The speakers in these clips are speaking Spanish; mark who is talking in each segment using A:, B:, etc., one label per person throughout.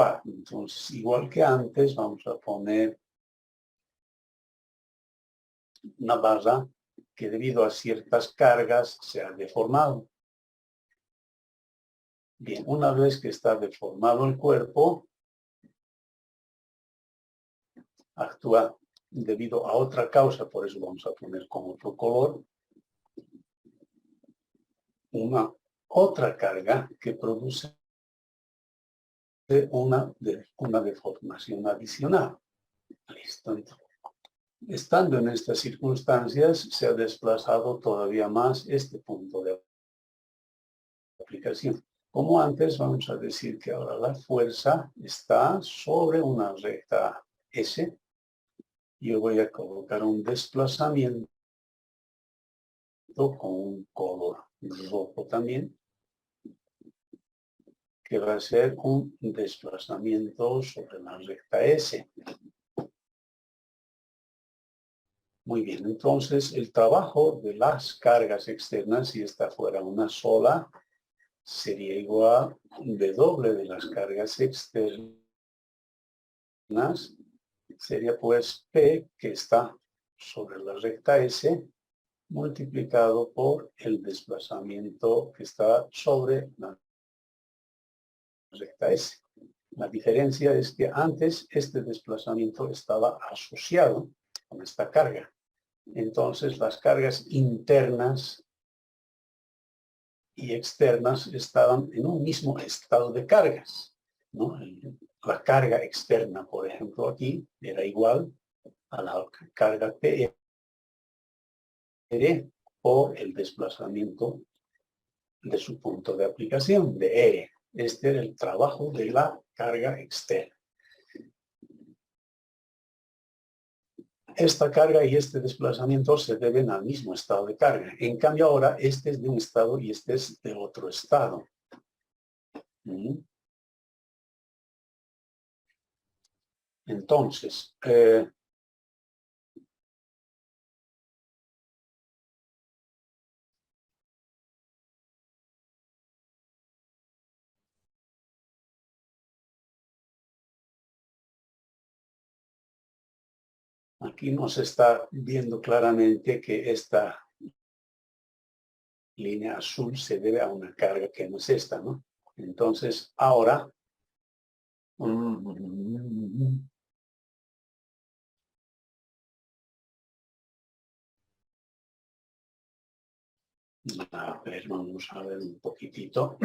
A: actuar. Entonces, igual que antes, vamos a poner una barra que debido a ciertas cargas se ha deformado. Bien, una vez que está deformado el cuerpo, actúa debido a otra causa, por eso vamos a poner con otro color, una otra carga que produce una deformación adicional. Listo. Entonces, estando en estas circunstancias, se ha desplazado todavía más este punto de aplicación. Como antes, vamos a decir que ahora la fuerza está sobre una recta S. Yo voy a colocar un desplazamiento con un color rojo también, que va a ser un desplazamiento sobre la recta S. Muy bien, entonces el trabajo de las cargas externas, si esta fuera una sola, sería igual a W de las cargas externas, sería pues P, que está sobre la recta S, multiplicado por el desplazamiento que está sobre la recta S. La diferencia es que antes este desplazamiento estaba asociado con esta carga. Entonces las cargas internas y externas estaban en un mismo estado de cargas, ¿no? La carga externa, por ejemplo, aquí era igual a la carga PR por el desplazamiento de su punto de aplicación, de E. Este era el trabajo de la carga externa. Esta carga y este desplazamiento se deben al mismo estado de carga. En cambio ahora este es de un estado y este es de otro estado. Entonces, aquí nos está viendo claramente que esta línea azul se debe a una carga que no es esta, ¿no? Entonces, ahora, a ver, vamos a ver un poquitito.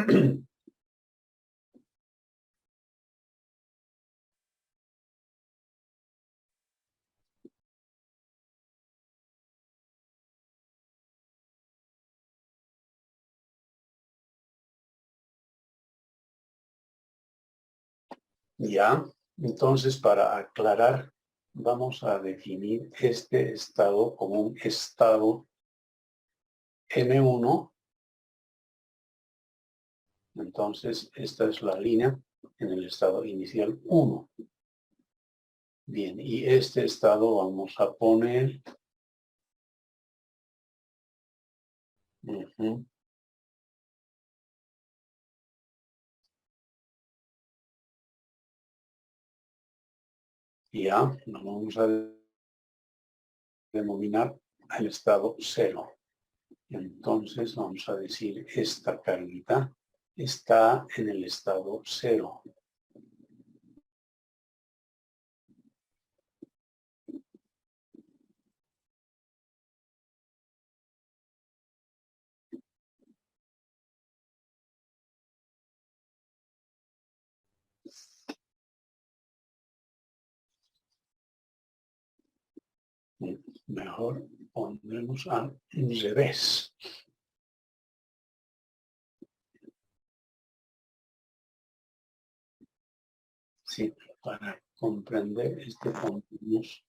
A: Ya, entonces para aclarar, vamos a definir este estado como un estado M1. Entonces, esta es la línea en el estado inicial 1. Bien, y este estado vamos a poner... Ya, lo vamos a denominar el estado 0. Entonces vamos a decir esta carguita está en el estado 0. Mejor pondremos al revés. Sí, para comprender este pondremos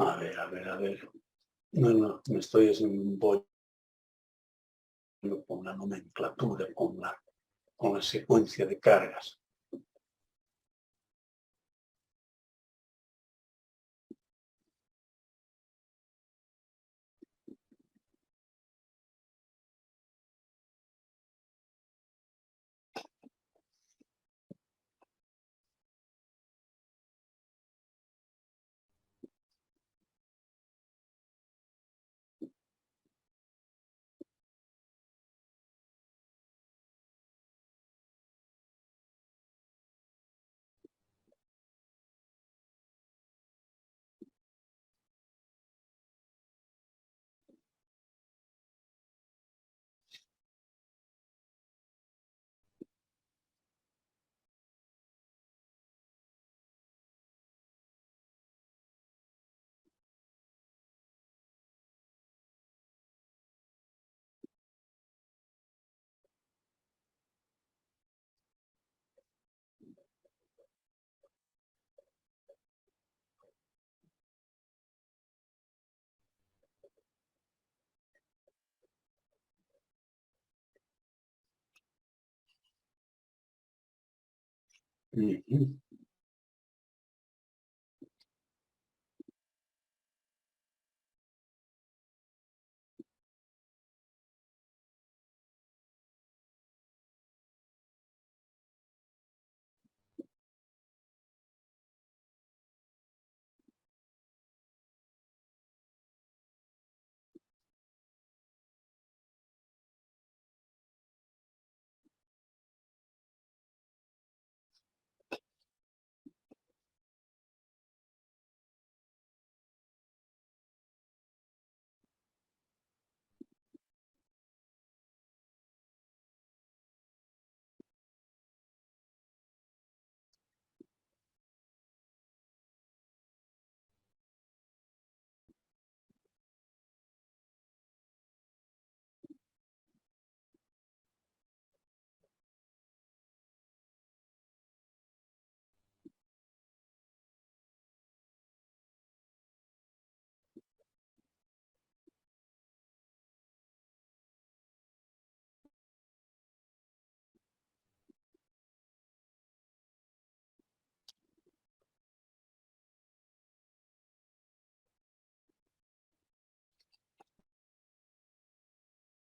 A: A ver. No, me estoy voy con la nomenclatura, con la secuencia de cargas. Ujú.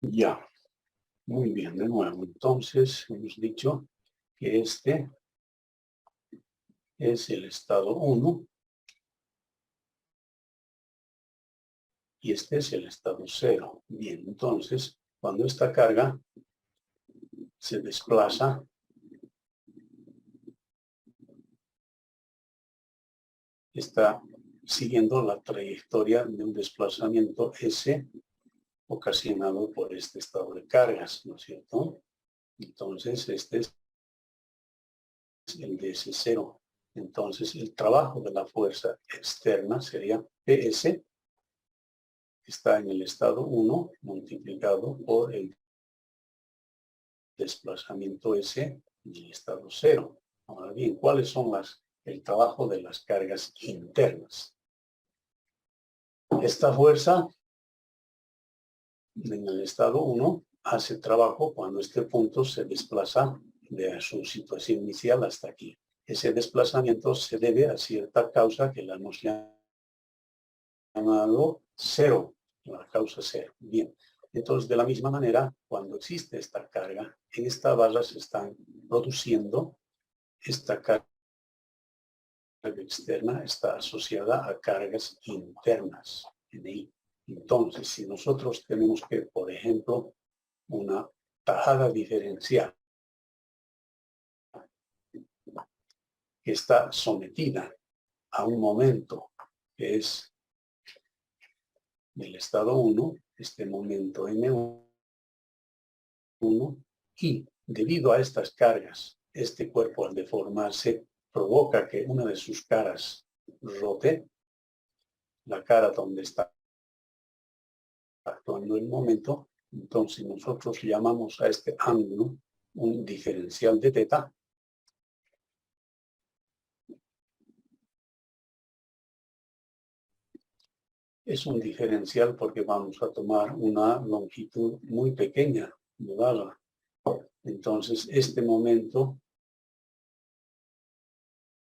A: Ya, muy bien, de nuevo. Entonces, hemos dicho que este es el estado 1 y este es el estado 0. Bien, entonces, cuando esta carga se desplaza, está siguiendo la trayectoria de un desplazamiento S ocasionado por este estado de cargas, ¿no es cierto? Entonces, este es el DS0. Entonces, el trabajo de la fuerza externa sería PS, que está en el estado 1, multiplicado por el desplazamiento S en el estado 0. Ahora bien, ¿cuáles son el trabajo de las cargas internas? Esta fuerza en el estado 1 hace trabajo cuando este punto se desplaza de su situación inicial hasta aquí. Ese desplazamiento se debe a cierta causa que la hemos llamado cero, la causa cero. Bien, entonces de la misma manera, cuando existe esta carga, en esta barra se están produciendo esta carga externa, está asociada a cargas internas, NI. Entonces, si nosotros tenemos que, por ejemplo, una tajada diferencial que está sometida a un momento que es del estado 1, este momento M1, y debido a estas cargas, este cuerpo al deformarse provoca que una de sus caras rote, la cara donde está actuando el momento. Entonces nosotros llamamos a este ángulo un diferencial de teta, es un diferencial porque vamos a tomar una longitud muy pequeña de barra. Entonces, este momento,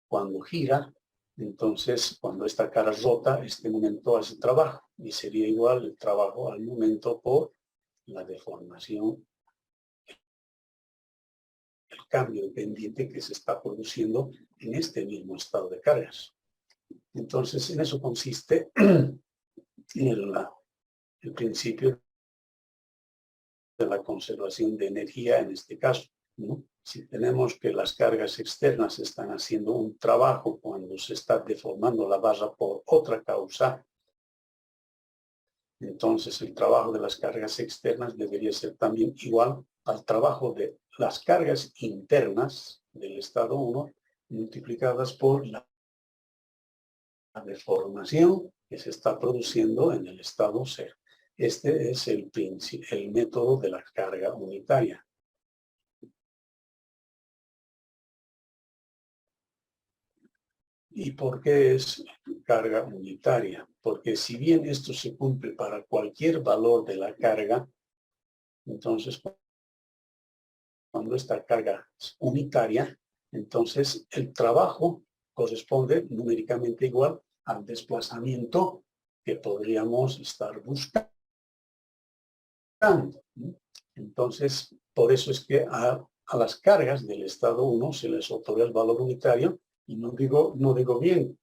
A: cuando gira, entonces, cuando esta cara rota, este momento hace trabajo. Y sería igual el trabajo al momento por la deformación, el cambio de pendiente que se está produciendo en este mismo estado de cargas. Entonces, en eso consiste el principio de la conservación de energía en este caso, ¿no? Si tenemos que las cargas externas están haciendo un trabajo cuando se está deformando la barra por otra causa, entonces el trabajo de las cargas externas debería ser también igual al trabajo de las cargas internas del estado 1 multiplicadas por la deformación que se está produciendo en el estado 0. Este es el método de la carga unitaria. ¿Y por qué es carga unitaria? Porque si bien esto se cumple para cualquier valor de la carga, entonces cuando esta carga es unitaria, entonces el trabajo corresponde numéricamente igual al desplazamiento que podríamos estar buscando. Entonces, por eso es que a las cargas del estado 1 se les otorga el valor unitario, y no digo bien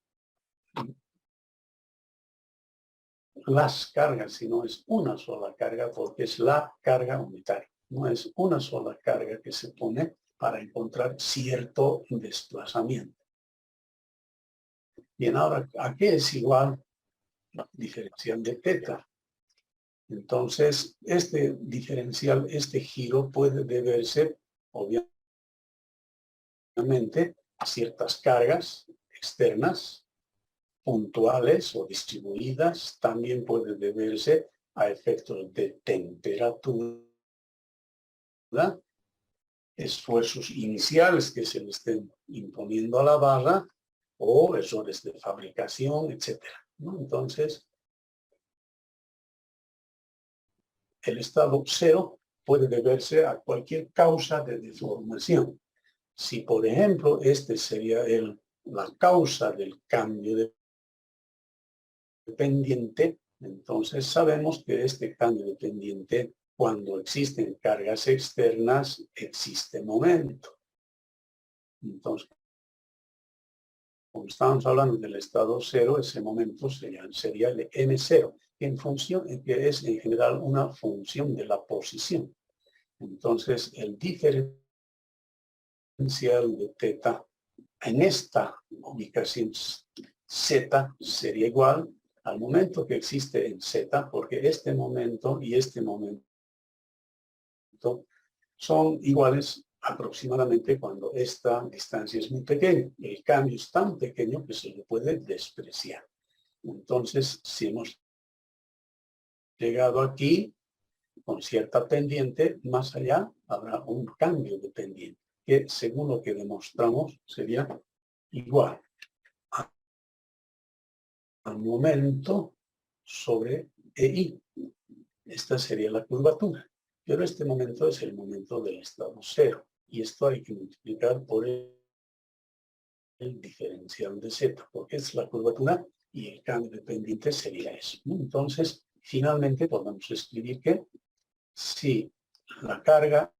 A: las cargas, sino es una sola carga porque es la carga unitaria. No es una sola carga que se pone para encontrar cierto desplazamiento. Bien, ahora, ¿a qué es igual la diferencial de teta? Entonces, este diferencial, este giro puede deberse, obviamente, a ciertas cargas externas, puntuales o distribuidas. También puede deberse a efectos de temperatura, esfuerzos iniciales que se le estén imponiendo a la barra o errores de fabricación, etc., ¿no? Entonces, el estado 0 puede deberse a cualquier causa de deformación. Si, por ejemplo, este sería la causa del cambio de pendiente, entonces sabemos que este cambio de pendiente, cuando existen cargas externas, existe momento. Entonces, como estamos hablando del estado 0, ese momento sería el M0, que es en general una función de la posición. Entonces, el diferencial de teta en esta ubicación Z sería igual al momento que existe en Z, porque este momento y este momento son iguales aproximadamente cuando esta distancia es muy pequeña. El cambio es tan pequeño que se le puede despreciar. Entonces, si hemos llegado aquí con cierta pendiente, más allá habrá un cambio de pendiente, que según lo que demostramos sería igual al momento sobre EI. Esta sería la curvatura. Pero este momento es el momento del estado 0. Y esto hay que multiplicar por el diferencial de Z, porque es la curvatura y el cambio de pendiente sería eso. Entonces, finalmente podemos escribir que si la carga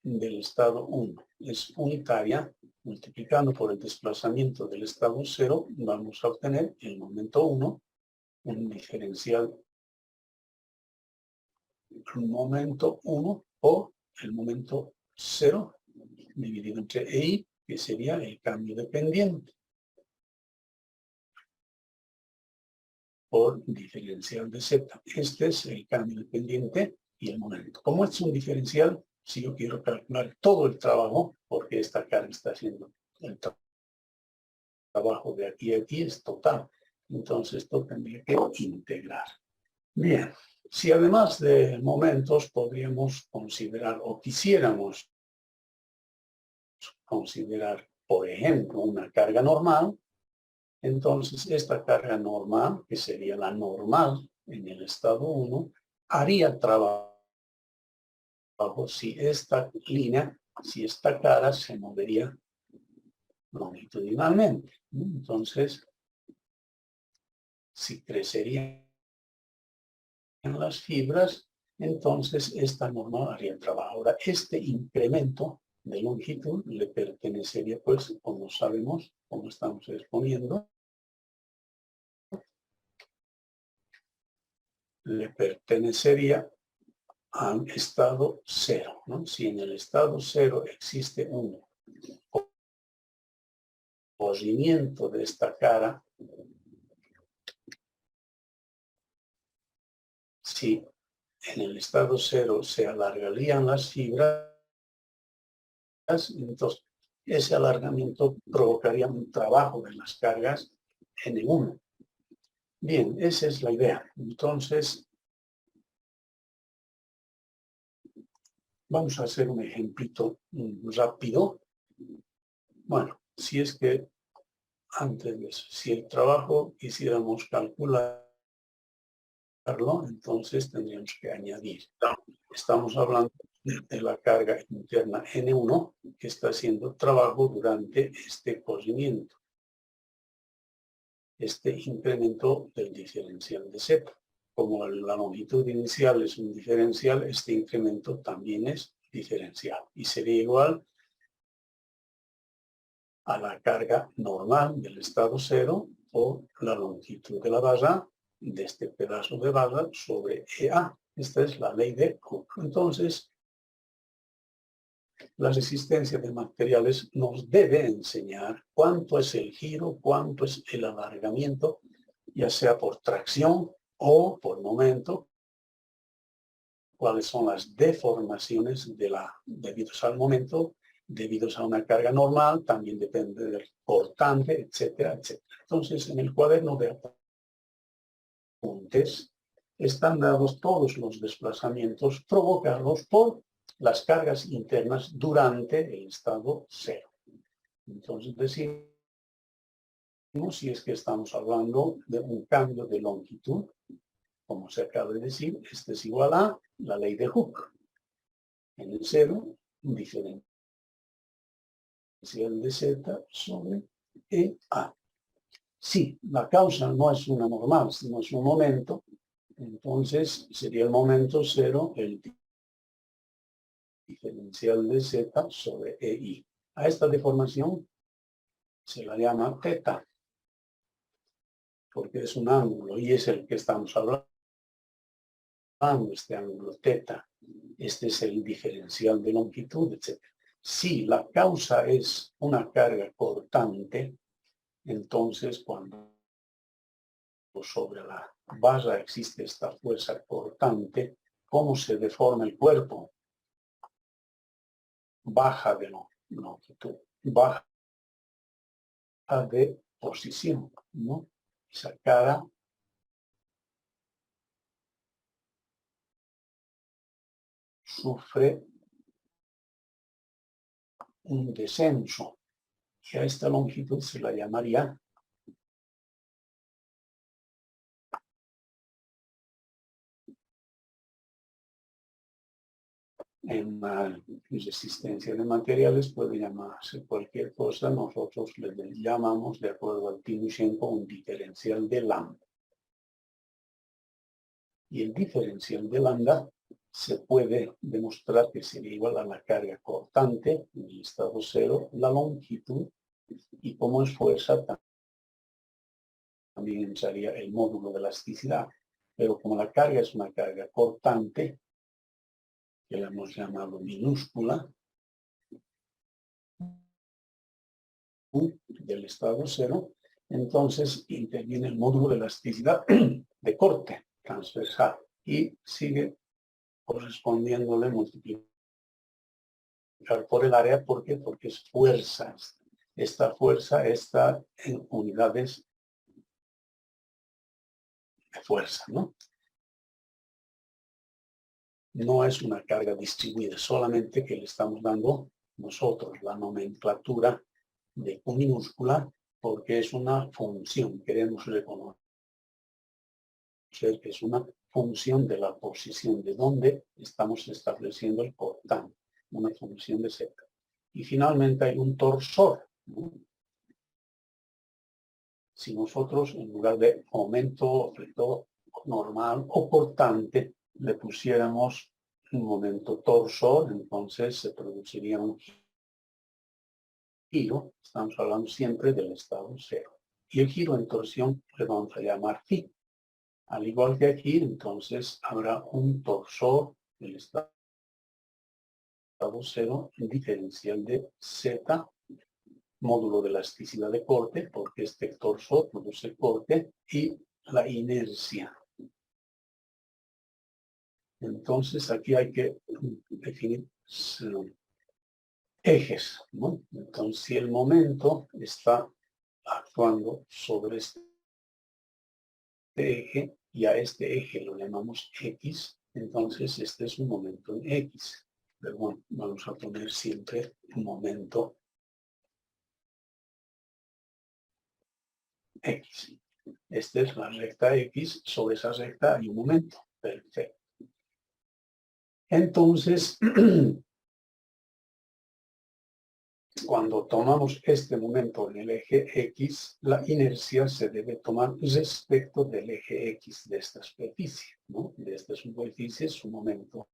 A: del estado 1 es unitaria, multiplicando por el desplazamiento del estado 0, vamos a obtener el momento 1, un diferencial el momento 1 o el momento 0 dividido entre EI, que sería el cambio de pendiente, por diferencial de Z. Este es el cambio de pendiente y el momento. Como es un diferencial, si yo quiero calcular todo el trabajo, porque esta carga está haciendo el trabajo de aquí a aquí, es total. Entonces esto tendría que integrar. Bien, si además de momentos podríamos considerar o quisiéramos considerar, por ejemplo, una carga normal, Entonces, esta carga normal, que sería la normal en el estado 1, haría trabajo si esta línea, si esta cara se movería longitudinalmente. Entonces, si crecerían las fibras, entonces esta normal haría el trabajo. Ahora, este incremento de longitud le pertenecería, pues, como sabemos, como estamos exponiendo, le pertenecería al estado 0, ¿no? Si en el estado 0 existe un movimiento de esta cara, si en el estado 0 se alargarían las fibras, entonces ese alargamiento provocaría un trabajo de las cargas N1. Bien, esa es la idea. Entonces, vamos a hacer un ejemplito rápido. Bueno, si es que antes de eso, si el trabajo quisiéramos calcularlo, entonces tendríamos que añadir. Estamos hablando de la carga interna N1 que está haciendo trabajo durante este cocimiento, este incremento del diferencial de Z. Como la longitud inicial es un diferencial, este incremento también es diferencial y sería igual a la carga normal del estado 0 o la longitud de la barra de este pedazo de barra sobre EA. Esta es la ley de Hooke. Entonces, la resistencia de materiales nos debe enseñar cuánto es el giro, cuánto es el alargamiento, ya sea por tracción o por momento, cuáles son las deformaciones debidos al momento, debidos a una carga normal, también depende del cortante, etcétera, etcétera. Entonces, en el cuaderno de apuntes están dados todos los desplazamientos provocados por las cargas internas durante el estado 0. Entonces decimos, si es que estamos hablando de un cambio de longitud, como se acaba de decir, este es igual a la ley de Hooke. En el 0, un diferencial de Z sobre EA. Si la causa no es una normal, sino es un momento, entonces sería el momento 0, el diferencial de Z sobre EI. A esta deformación se la llama teta, porque es un ángulo y es el que estamos hablando, este ángulo teta. Este es el diferencial de longitud, etc. Si la causa es una carga cortante, entonces cuando sobre la barra existe esta fuerza cortante, ¿cómo se deforma el cuerpo? Baja de longitud, baja de posición, ¿no? Esa cara sufre un descenso y a esta longitud se la llamaría en la resistencia de materiales, puede llamarse cualquier cosa, nosotros le llamamos, de acuerdo al Timoshenko, un diferencial de lambda. Y el diferencial de lambda se puede demostrar que sería igual a la carga cortante en el estado 0, la longitud, y como es fuerza, también entraría el módulo de elasticidad. Pero como la carga es una carga cortante, que la hemos llamado minúscula, del estado 0, entonces interviene el módulo de elasticidad de corte transversal y sigue correspondiéndole multiplicar por el área. ¿Por qué? Porque es fuerza. Esta fuerza está en unidades de fuerza, ¿no? No es una carga distribuida, solamente que le estamos dando nosotros la nomenclatura de Q minúscula porque es una función. Queremos reconocer que es una función de la posición de donde estamos estableciendo el cortante, una función de z. Y finalmente hay un torsor, ¿no? Si nosotros, en lugar de momento normal o cortante, le pusiéramos un momento torsor, entonces se produciría un giro. Estamos hablando siempre del estado cero. Y el giro en torsión le vamos a llamar phi. Al igual que aquí, entonces habrá un torsor del estado cero diferencial de z, módulo de elasticidad de corte, porque este torsor produce corte, y la inercia. Entonces aquí hay que definir ejes, ¿no? Entonces si el momento está actuando sobre este eje, y a este eje lo llamamos X, entonces este es un momento en X. Pero bueno, vamos a poner siempre un momento X. Esta es la recta X, sobre esa recta hay un momento. Perfecto. Entonces, cuando tomamos este momento en el eje X, la inercia se debe tomar respecto del eje X de esta superficie, ¿no? De esta superficie es un momento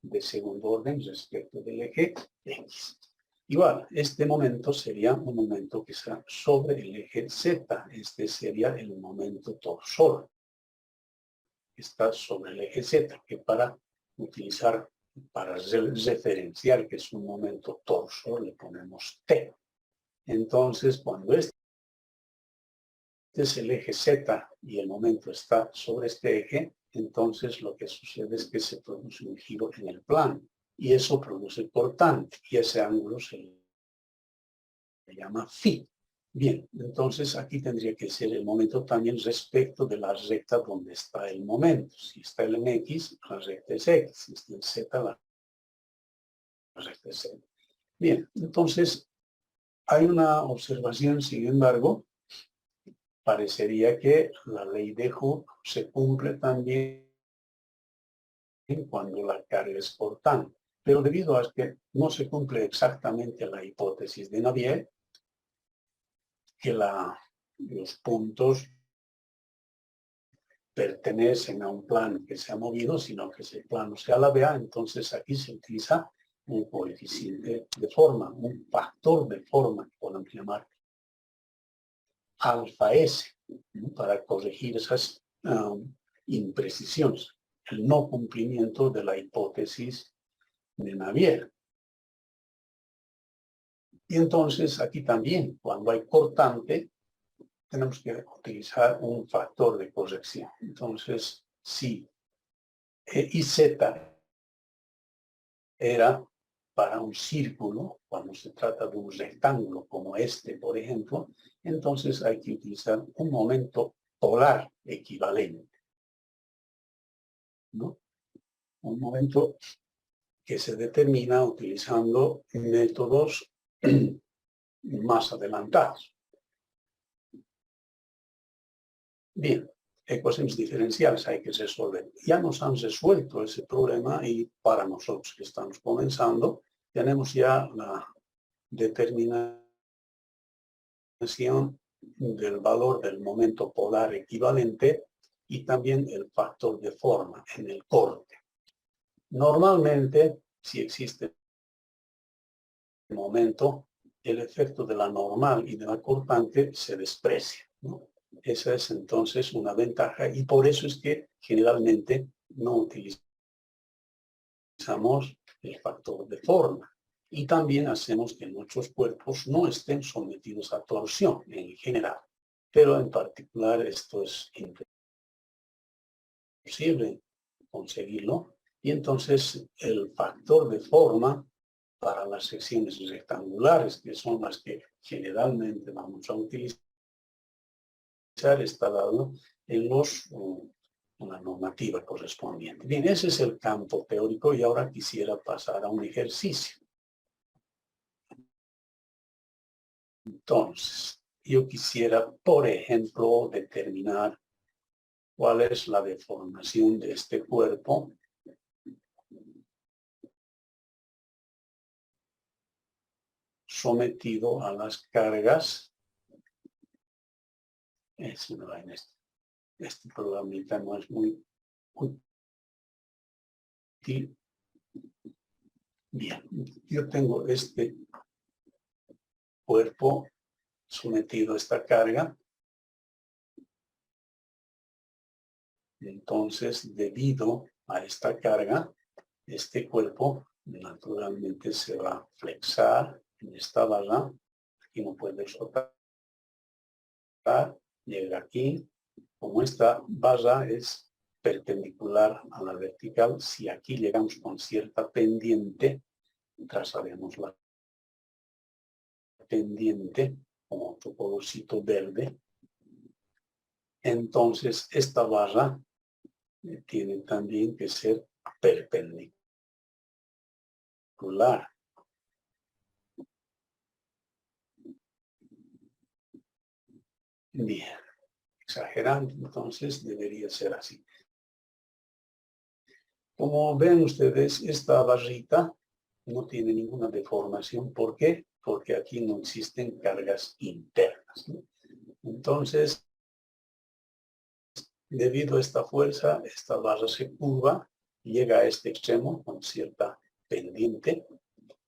A: de segundo orden respecto del eje X. Igual, este momento sería un momento que está sobre el eje Z. Este sería el momento torsor. Está sobre el eje Z, que para referenciar que es un momento torsor, le ponemos T. Entonces, cuando este es el eje Z y el momento está sobre este eje, entonces lo que sucede es que se produce un giro en el plano. Y eso produce cortante, y ese ángulo se llama phi. Bien, entonces aquí tendría que ser el momento también respecto de la recta donde está el momento. Si está en X, la recta es X. Si está en Z, la recta es Z. Bien, entonces hay una observación, sin embargo, parecería que la ley de Hooke se cumple también cuando la carga es cortante. Pero debido a que no se cumple exactamente la hipótesis de Navier, que los puntos pertenecen a un plano que se ha movido, sino que ese plano se alabea, entonces aquí se utiliza un coeficiente de forma, un factor de forma, que podemos llamar alfa S, ¿no? Para corregir esas imprecisiones, el no cumplimiento de la hipótesis de Navier. Y entonces aquí también, cuando hay cortante, tenemos que utilizar un factor de corrección. Entonces, si IZ era para un círculo, cuando se trata de un rectángulo como este, por ejemplo, entonces hay que utilizar un momento polar equivalente, ¿no? Un momento que se determina utilizando métodos más adelantados. Bien, ecuaciones diferenciales hay que resolver. Ya nos han resuelto ese problema y para nosotros que estamos comenzando, tenemos ya la determinación del valor del momento polar equivalente y también el factor de forma en el corte. Normalmente, si existe un momento, el efecto de la normal y de la cortante se desprecia, ¿no? Esa es entonces una ventaja y por eso es que generalmente no utilizamos el factor de forma. Y también hacemos que nuestros cuerpos no estén sometidos a torsión en general. Pero en particular esto es imposible conseguirlo. Y entonces el factor de forma para las secciones rectangulares, que son las que generalmente vamos a utilizar, está dado en una normativa correspondiente. Bien, ese es el campo teórico y ahora quisiera pasar a un ejercicio. Entonces, yo quisiera, por ejemplo, determinar cuál es la deformación de este cuerpo sometido a las cargas. Este programita no es muy útil. Bien, yo tengo este cuerpo sometido a esta carga. Entonces, debido a esta carga, este cuerpo naturalmente se va a flexar en esta barra. Aquí no puede soltar. Llega aquí. Como esta barra es perpendicular a la vertical, si aquí llegamos con cierta pendiente, trazaremos la pendiente como otro colorcito verde. Entonces, esta barra tiene también que ser perpendicular. Bien, exagerando, entonces debería ser así. Como ven ustedes, esta barrita no tiene ninguna deformación. ¿Por qué? Porque aquí no existen cargas internas, ¿no? Entonces, debido a esta fuerza, esta barra se curva, llega a este extremo con cierta pendiente,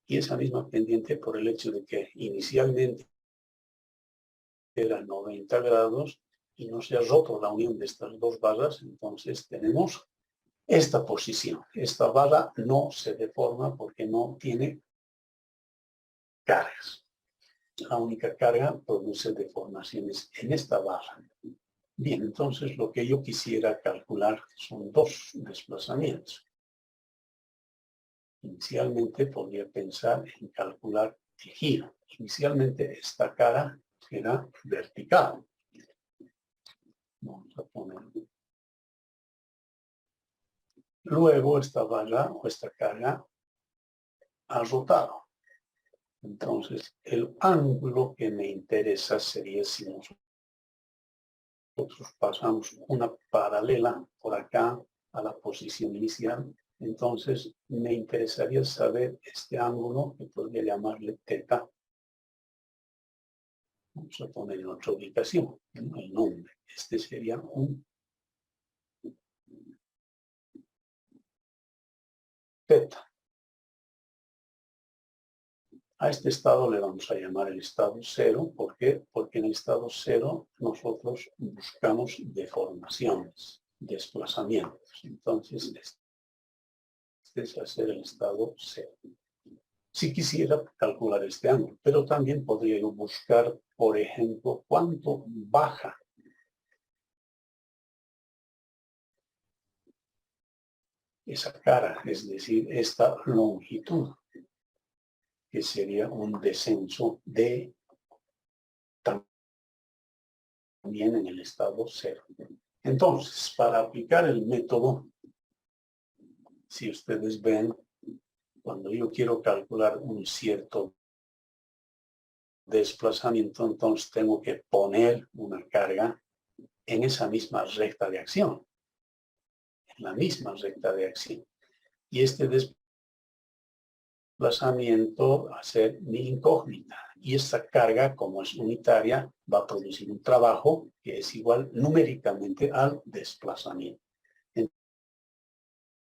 A: y esa misma pendiente, por el hecho de que inicialmente era 90 grados y no se ha roto la unión de estas dos barras, entonces tenemos esta posición. Esta barra no se deforma porque no tiene cargas. La única carga produce deformaciones en esta barra. Bien, entonces lo que yo quisiera calcular son dos desplazamientos. Inicialmente podría pensar en calcular el giro. Inicialmente esta cara será vertical. Vamos a poner. Luego esta barra o esta carga ha rotado. Entonces el ángulo que me interesa sería si nosotros pasamos una paralela por acá a la posición inicial. Entonces me interesaría saber este ángulo, que podría llamarle θ. Vamos a poner en otra ubicación el nombre. Este sería un θ. A este estado le vamos a llamar el estado cero. ¿Por qué? Porque en el estado cero nosotros buscamos deformaciones, desplazamientos. Entonces, este va a ser el estado cero. Si quisiera calcular este ángulo, pero también podría yo buscar, por ejemplo, cuánto baja esa cara, es decir, esta longitud, que sería un descenso de también en el estado cero. Entonces, para aplicar el método, si ustedes ven, cuando yo quiero calcular un cierto desplazamiento, entonces tengo que poner una carga en esa misma recta de acción, en la misma recta de acción. Y este desplazamiento va a ser mi incógnita. Y esta carga, como es unitaria, va a producir un trabajo que es igual numéricamente al desplazamiento.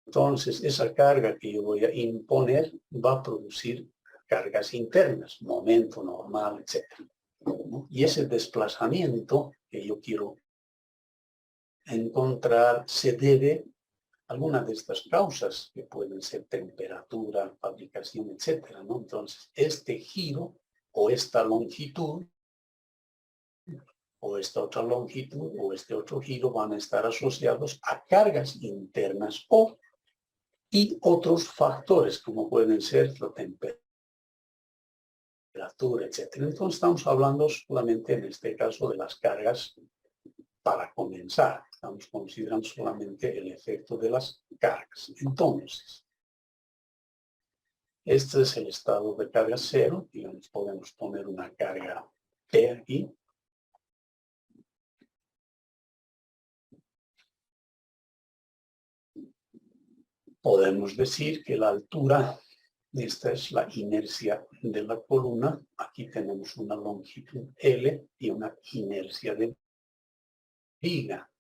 A: Entonces, esa carga que yo voy a imponer va a producir cargas internas, momento normal, etc. Y ese desplazamiento que yo quiero encontrar se debe a alguna de estas causas, que pueden ser temperatura, fabricación, etc. Entonces, este giro o esta longitud o esta otra longitud o este otro giro van a estar asociados a cargas internas y otros factores como pueden ser la temperatura, etc. Entonces estamos hablando solamente en este caso de las cargas para comenzar. Estamos considerando solamente el efecto de las cargas. Entonces, Este es el estado de carga cero. Digamos, podemos poner una carga P aquí. Podemos decir que la altura, esta es la inercia de la columna. Aquí tenemos una longitud L y una inercia de viga.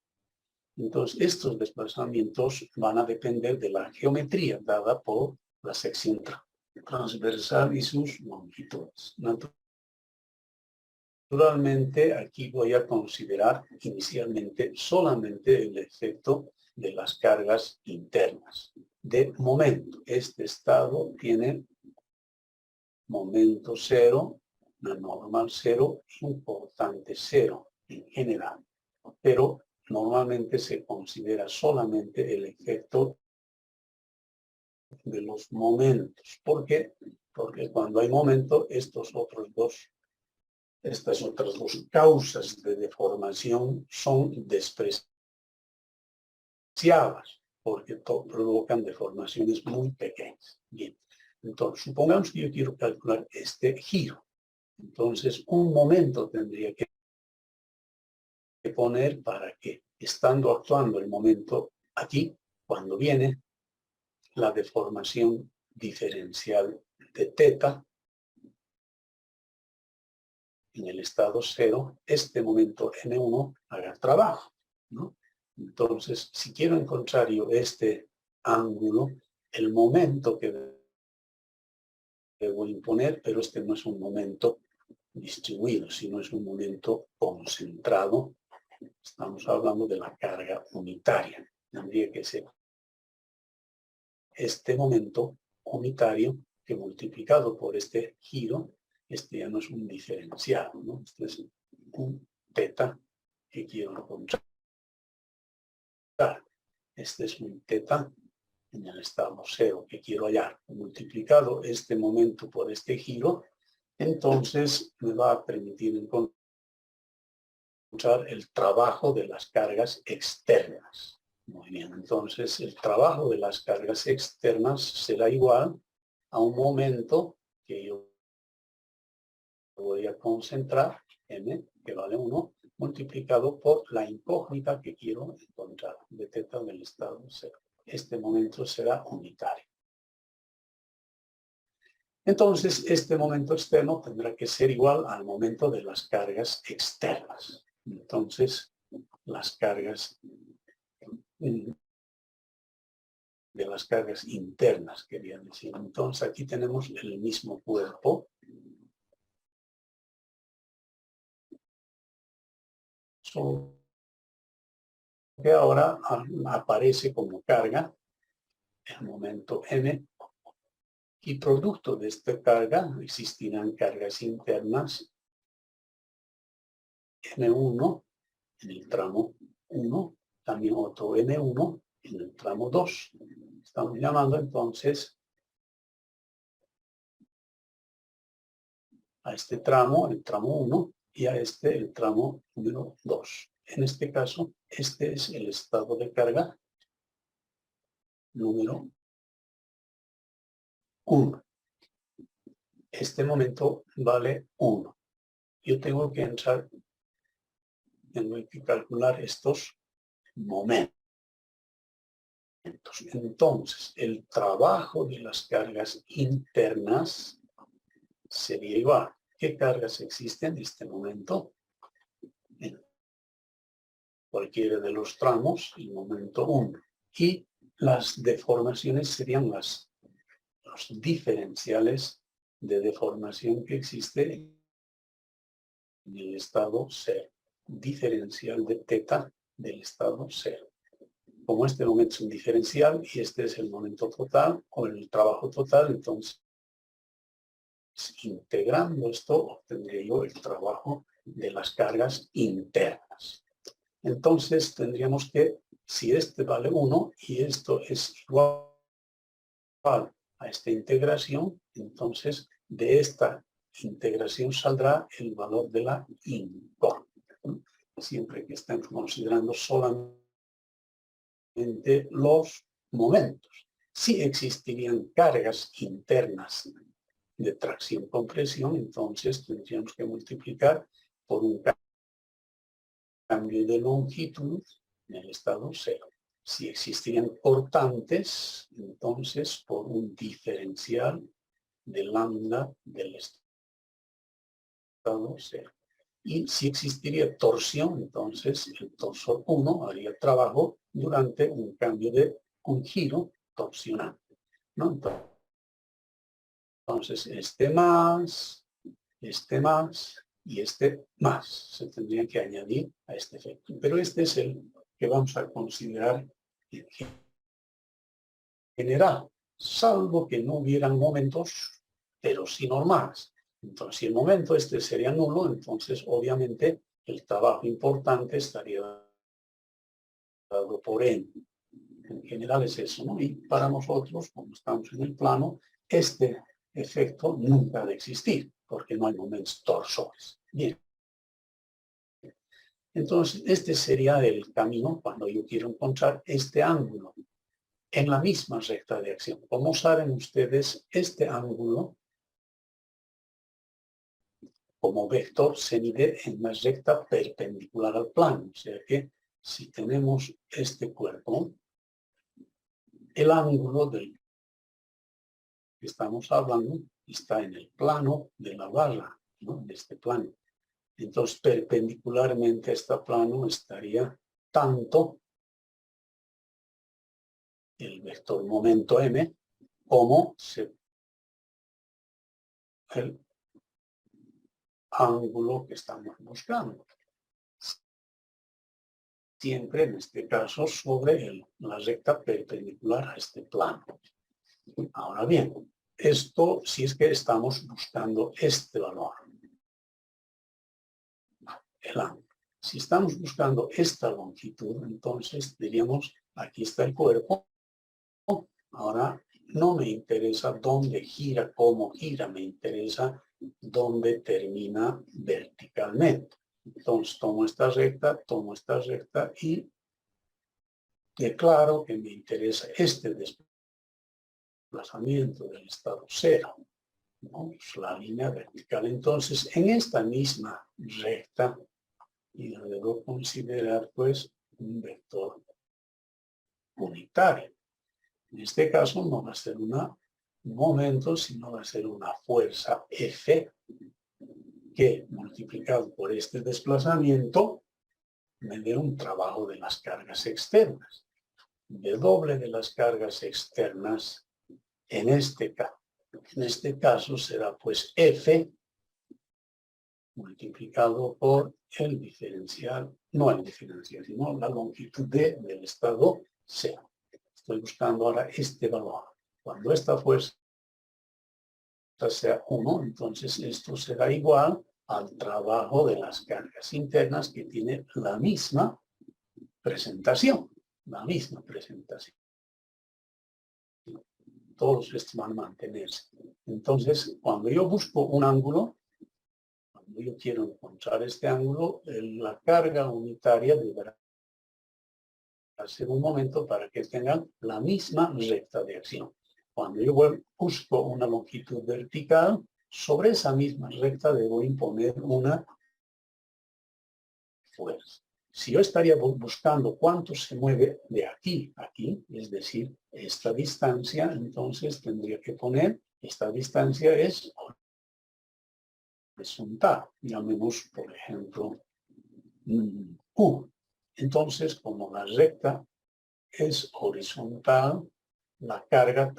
A: Entonces, estos desplazamientos van a depender de la geometría dada por la sección transversal y sus longitudes. Naturalmente, aquí voy a considerar inicialmente solamente el efecto de las cargas internas. De momento, este estado tiene momento cero, una normal cero, importante cero en general. Pero normalmente se considera solamente el efecto de los momentos. ¿Por qué? Porque cuando hay momento, estas otras dos causas de deformación son despreciadas, porque provocan deformaciones muy pequeñas. Bien, entonces supongamos que yo quiero calcular este giro. Entonces un momento tendría que poner para que, estando actuando el momento aquí, cuando viene la deformación diferencial de teta en el estado cero, este momento n1 haga trabajo, ¿no? Entonces, si quiero encontrar yo este ángulo, el momento que debo imponer, pero este no es un momento distribuido, sino es un momento concentrado. Estamos hablando de la carga unitaria. Tendría que ser este momento unitario que multiplicado por este giro, este ya no es un diferencial, ¿no? Este es un teta que quiero encontrar. Este es un teta en el estado cero que quiero hallar. Multiplicado este momento por este giro, entonces me va a permitir encontrar el trabajo de las cargas externas. Muy bien, entonces el trabajo de las cargas externas será igual a un momento que yo voy a concentrar, m, que vale 1, multiplicado por la incógnita que quiero encontrar, de teta del estado cero. Este momento será unitario. Entonces, este momento externo tendrá que ser igual al momento de las cargas externas. Entonces, las cargas de las cargas internas, quería decir. Entonces, aquí tenemos el mismo cuerpo. Solo que ahora aparece como carga el momento m, y producto de esta carga existirán cargas internas m1 en el tramo 1, también otro m1 en el tramo 2. Estamos llamando entonces a este tramo, el tramo 1, y a este el tramo número 2. En este caso, este es el estado de carga número 1. Este momento vale 1. Yo tengo que calcular estos momentos. Entonces, el trabajo de las cargas internas sería igual. ¿Qué cargas existen en este momento? En cualquiera de los tramos, el momento 1. Y las deformaciones serían los diferenciales de deformación que existe en el estado cero. Diferencial de teta del estado cero. Como este momento es un diferencial y este es el momento total o el trabajo total, entonces integrando esto obtendría yo el trabajo de las cargas internas. Entonces tendríamos que, si este vale 1 y esto es igual a esta integración, entonces de esta integración saldrá el valor de la incógnita. Siempre que estemos considerando solamente los momentos. Si existirían cargas internas de tracción-compresión, entonces tendríamos que multiplicar por un cambio de longitud en el estado cero. Si existirían cortantes, entonces por un diferencial de lambda del estado cero. Y si existiría torsión, entonces el torsor 1 haría el trabajo durante un cambio de un giro torsionante, ¿no? Entonces este más y este más se tendrían que añadir a este efecto. Pero este es el que vamos a considerar en general, salvo que no hubieran momentos, pero sí normales. Entonces, si el momento este sería nulo, entonces obviamente el trabajo importante estaría dado por n. En general es eso, ¿no? Y para nosotros, como estamos en el plano, este efecto nunca ha de existir, porque no hay momentos torsores. Bien. Entonces, este sería el camino cuando yo quiero encontrar este ángulo en la misma recta de acción. Como saben ustedes, este ángulo como vector se mide en una recta perpendicular al plano. O sea que si tenemos este cuerpo, el ángulo del que estamos hablando está en el plano de la barra, ¿no? De este plano. Entonces, perpendicularmente a este plano estaría tanto el vector momento m como el ángulo que estamos buscando. Siempre, en este caso, sobre la recta perpendicular a este plano. Ahora bien, esto si es que estamos buscando este valor, el ángulo. Si estamos buscando esta longitud, entonces diríamos, aquí está el cuerpo. Ahora no me interesa dónde gira, cómo gira, me interesa dónde termina verticalmente. Entonces tomo esta recta y declaro que me interesa este desplazamiento del estado cero, ¿no? Es la línea vertical. Entonces, en esta misma recta, y debo considerar pues un vector unitario. En este caso no va a ser un momento, sino va a ser una fuerza F que multiplicado por este desplazamiento me dé un trabajo de las cargas externas. W de las cargas externas en este caso será pues F multiplicado por el diferencial, no el diferencial, sino la longitud del estado cero. Estoy buscando ahora este valor. Cuando esta fuerza sea 1, entonces esto será igual al trabajo de las cargas internas que tiene la misma presentación. La misma presentación. Todos estos van a mantenerse. Entonces, cuando yo busco un ángulo, cuando yo quiero encontrar este ángulo, la carga unitaria deberá ser un momento para que tengan la misma recta de acción. Cuando yo busco una longitud vertical, sobre esa misma recta debo imponer una fuerza. Si yo estaría buscando cuánto se mueve de aquí a aquí, es decir, esta distancia, entonces tendría que poner, esta distancia es horizontal, llamemos por ejemplo Q. Entonces, como la recta es horizontal, la carga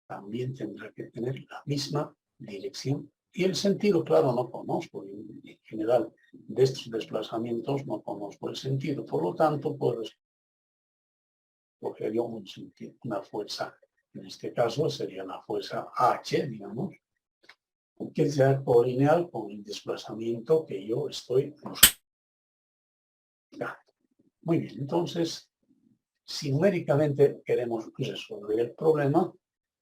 A: también tendrá que tener la misma dirección. Y el sentido, claro, no conozco. En general, de estos desplazamientos no conozco el sentido. Por lo tanto, puedo escoger yo un sentido, una fuerza. En este caso sería la fuerza H, digamos, que sea colineal con el desplazamiento que yo estoy buscando. Muy bien, entonces, si numéricamente queremos resolver el problema,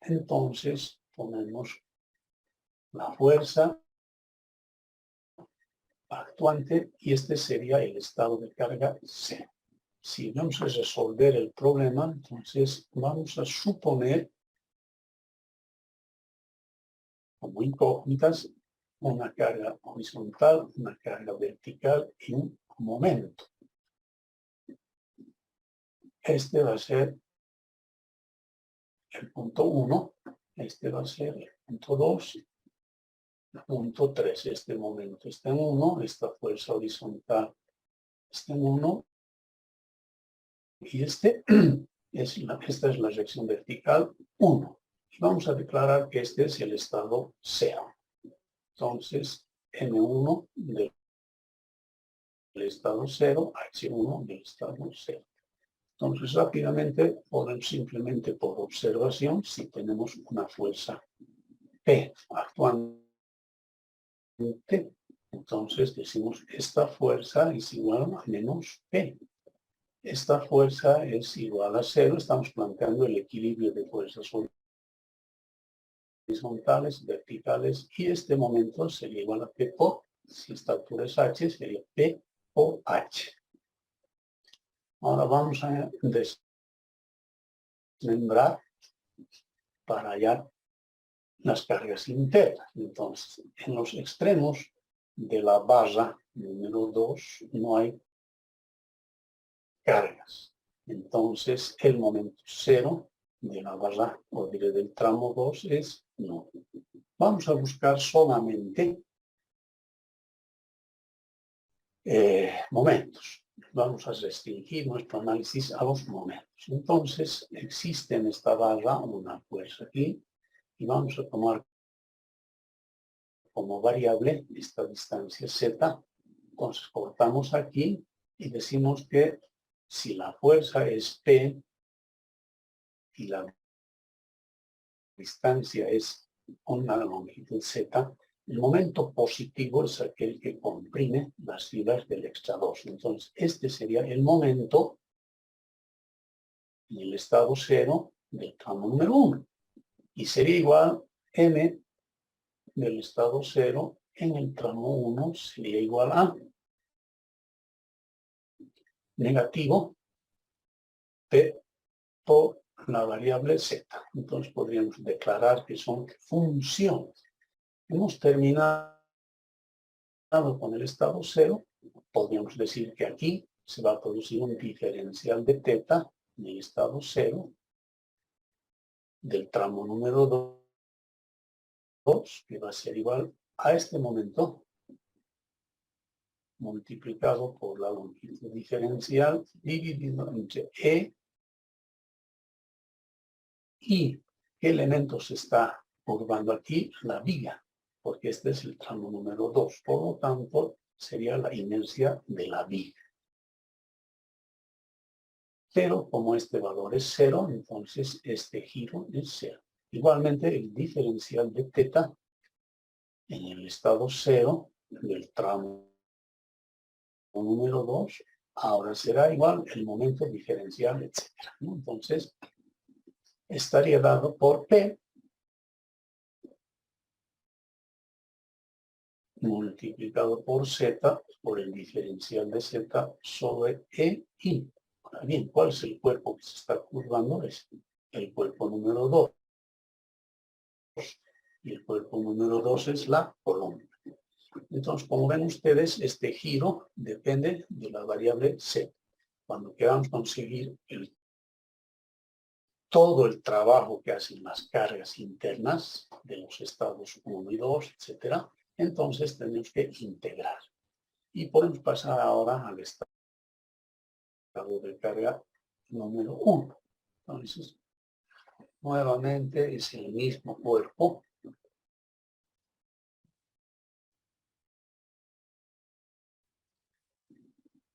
A: entonces ponemos la fuerza actuante y este sería el estado de carga C. si vamos a resolver el problema, entonces vamos a suponer como incógnitas una carga horizontal, una carga vertical y un momento. Este va a ser el punto 1, este va a ser el punto 2, el punto 3. Este momento está en 1, esta fuerza horizontal está en 1, y esta es la reacción vertical 1. Y vamos a declarar que este es el estado 0. Entonces, M1 del estado 0, H1 del estado 0. Entonces, rápidamente podemos simplemente por observación, si tenemos una fuerza P actuante, entonces decimos esta fuerza es igual a menos P. Esta fuerza es igual a 0. Estamos planteando el equilibrio de fuerzas horizontales, verticales, y este momento sería igual a P por, si esta altura es H, sería P por H. Ahora vamos a desmembrar para hallar las cargas internas. Entonces, en los extremos de la barra número 2 no hay cargas. Entonces, el momento 0 de la barra, o diré del tramo 2, es no. Vamos a buscar solamente momentos. Vamos a restringir nuestro análisis a los momentos. Entonces, existe en esta barra una fuerza aquí, y vamos a tomar como variable esta distancia z. Entonces, cortamos aquí y decimos que si la fuerza es P y la distancia es una longitud z, el momento positivo es aquel que comprime las filas del extra 2. Entonces, este sería el momento en el estado 0 del tramo número 1. Y sería igual m del estado 0 en el tramo 1 sería igual a negativo P por la variable z. Entonces podríamos declarar que son funciones. Hemos terminado con el estado 0. Podríamos decir que aquí se va a producir un diferencial de teta en el estado 0 del tramo número 2, que va a ser igual a este momento multiplicado por la longitud diferencial dividido entre E y qué elemento se está curvando aquí, la viga, porque este es el tramo número 2. Por lo tanto, sería la inercia de la viga. Pero como este valor es 0, entonces este giro es 0. Igualmente, el diferencial de teta en el estado 0 del tramo número 2, ahora será igual el momento diferencial, etc. Entonces, estaría dado por P multiplicado por Z, por el diferencial de Z sobre EI. Ahora bien, ¿cuál es el cuerpo que se está curvando? Es el cuerpo número 2. Y el cuerpo número 2 es la columna. Entonces, como ven ustedes, este giro depende de la variable Z. Cuando queramos conseguir todo el trabajo que hacen las cargas internas de los estados 1 y 2, etc., entonces tenemos que integrar. Y podemos pasar ahora al estado de carga número 1. Entonces, nuevamente es el mismo cuerpo.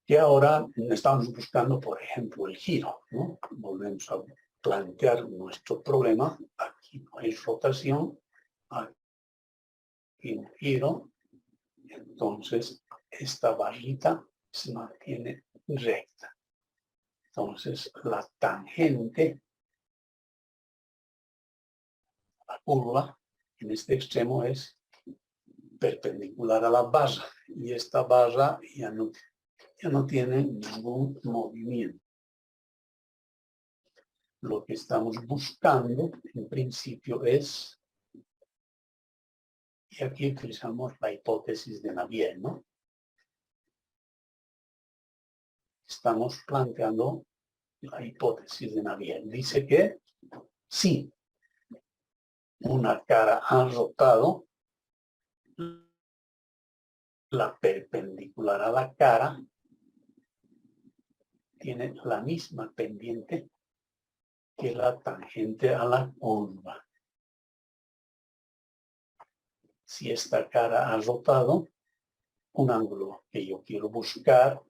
A: Que ahora estamos buscando, por ejemplo, el giro, ¿no? Volvemos a plantear nuestro problema. Aquí no hay rotación, aquí un giro. Entonces, esta barrita se mantiene recta. Entonces, la tangente, la curva, en este extremo es perpendicular a la barra. Y esta barra ya no ya no tiene ningún movimiento. Lo que estamos buscando, en principio, es, y aquí utilizamos la hipótesis de Navier, ¿no? Estamos planteando la hipótesis de Navier. Dice que si una cara ha rotado, la perpendicular a la cara tiene la misma pendiente que la tangente a la curva. Si esta cara ha rotado, un ángulo que yo quiero buscar,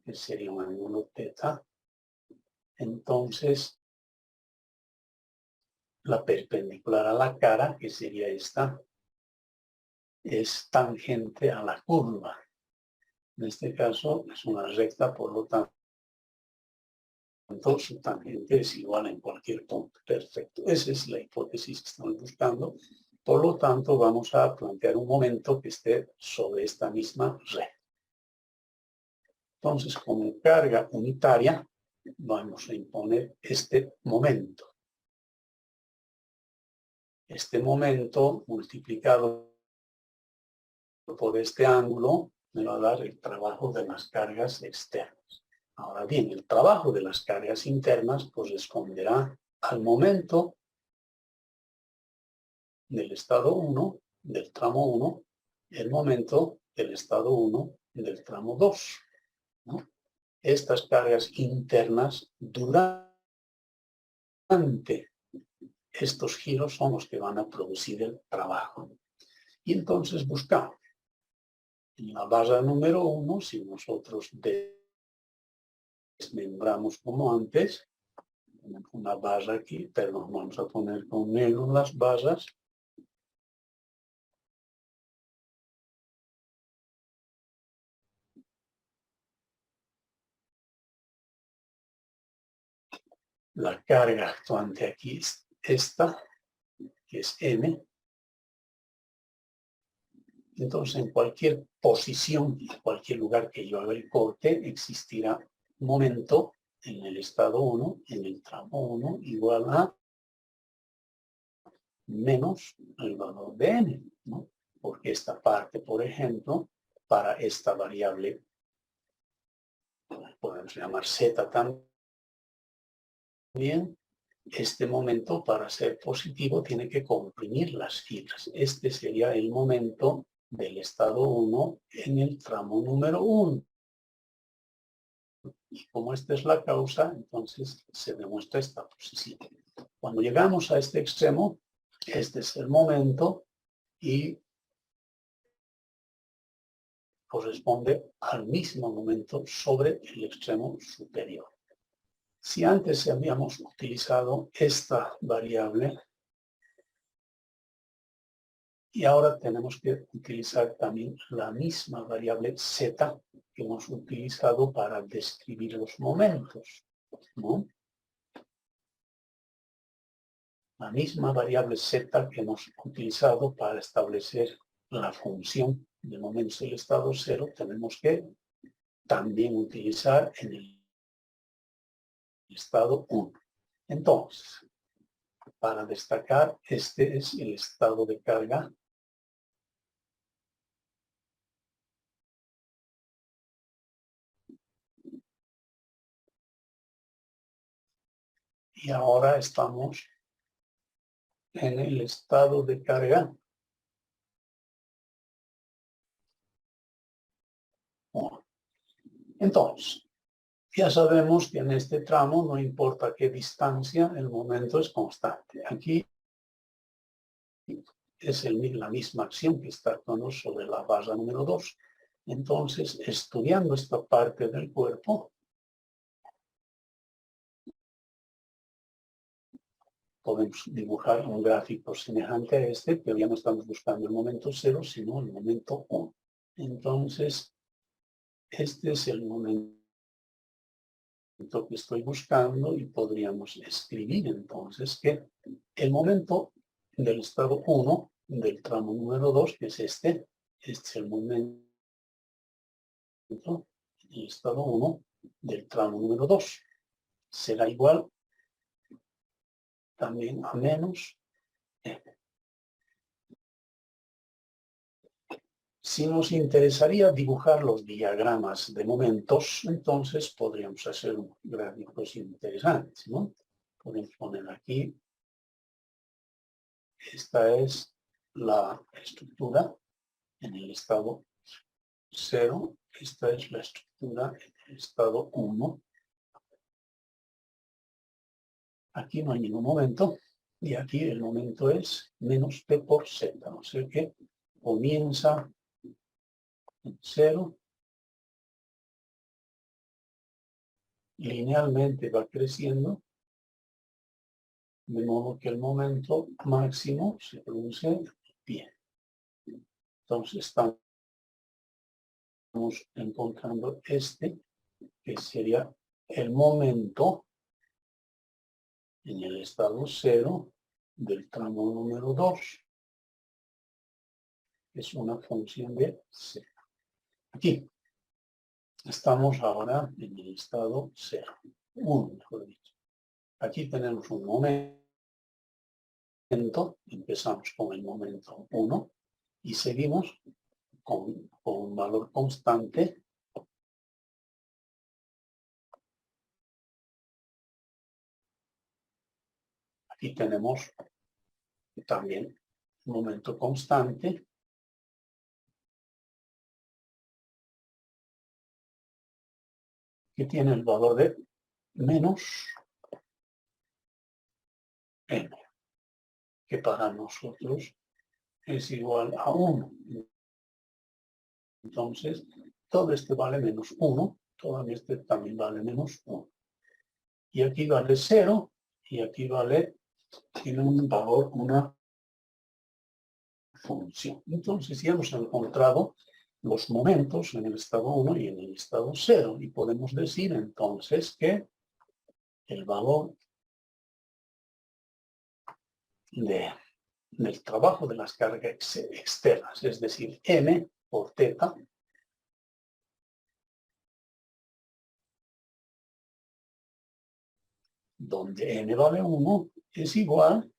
A: que sería un ángulo teta, entonces la perpendicular a la cara, que sería esta, es tangente a la curva. En este caso es una recta, por lo tanto su tangente es igual en cualquier punto. Perfecto. Esa es la hipótesis que estamos buscando. Por lo tanto, vamos a plantear un momento que esté sobre esta misma red. Entonces, como carga unitaria, vamos a imponer este momento. Este momento multiplicado por este ángulo me va a dar el trabajo de las cargas externas. Ahora bien, el trabajo de las cargas internas corresponderá al momento del estado 1, del tramo 1, el momento del estado 1 del tramo 2. ¿No? Estas cargas internas durante estos giros son los que van a producir el trabajo. Y entonces buscamos en la barra número 1, si nosotros desmembramos como antes, una barra aquí, perdón, vamos a poner con negro las barras. La carga actuante aquí es esta, que es M. Entonces, en cualquier posición, en cualquier lugar que yo haga el corte, existirá un momento en el estado 1, en el tramo 1, igual a menos el valor de n, ¿no? Porque esta parte, por ejemplo, para esta variable, podemos llamar z también, este momento para ser positivo tiene que comprimir las filas. Este sería el momento del estado 1 en el tramo número 1. Y como esta es la causa, entonces se demuestra esta posición. Cuando llegamos a este extremo, este es el momento y corresponde al mismo momento sobre el extremo superior. Si antes habíamos utilizado esta variable, y ahora tenemos que utilizar también la misma variable z que hemos utilizado para describir los momentos, ¿no? La misma variable z que hemos utilizado para establecer la función de momentos del estado 0, tenemos que también utilizar en el estado 1. Entonces, para destacar, este es el estado de carga y ahora estamos en el estado de carga 1. Entonces, ya sabemos que en este tramo no importa qué distancia, el momento es constante. Aquí es la misma acción que está actuando sobre la barra número 2. Entonces, estudiando esta parte del cuerpo, podemos dibujar un gráfico semejante a este, pero ya no estamos buscando el momento 0, sino el momento 1. Entonces, este es el momento que estoy buscando y podríamos escribir entonces que el momento del estado 1 del tramo número 2, que es este es el momento en el estado 1 del tramo número 2. Será igual también a menos m. Si nos interesaría dibujar los diagramas de momentos, entonces podríamos hacer gráficos interesantes, ¿no? Podemos poner aquí, esta es la estructura en el estado 0, esta es la estructura en el estado 1. Aquí no hay ningún momento, y aquí el momento es menos p por z, no sé qué, comienza en 0, linealmente va creciendo, de modo que el momento máximo se produce bien. Entonces estamos encontrando este, que sería el momento en el estado 0 del tramo número 2. Es una función de 0. Aquí estamos ahora en el estado 0. 1, mejor dicho. Aquí tenemos un momento. Empezamos con el momento 1 y seguimos con un valor constante. Aquí tenemos también un momento constante. Que tiene el valor de menos m, que para nosotros es igual a 1. Entonces, todo este vale menos 1, todo este también vale menos 1. Y aquí vale 0, y aquí tiene un valor, una función. Entonces, ya hemos encontrado los momentos en el estado 1 y en el estado 0. Y podemos decir entonces que el valor del trabajo de las cargas externas, es decir, m por teta, donde n vale 1, es igual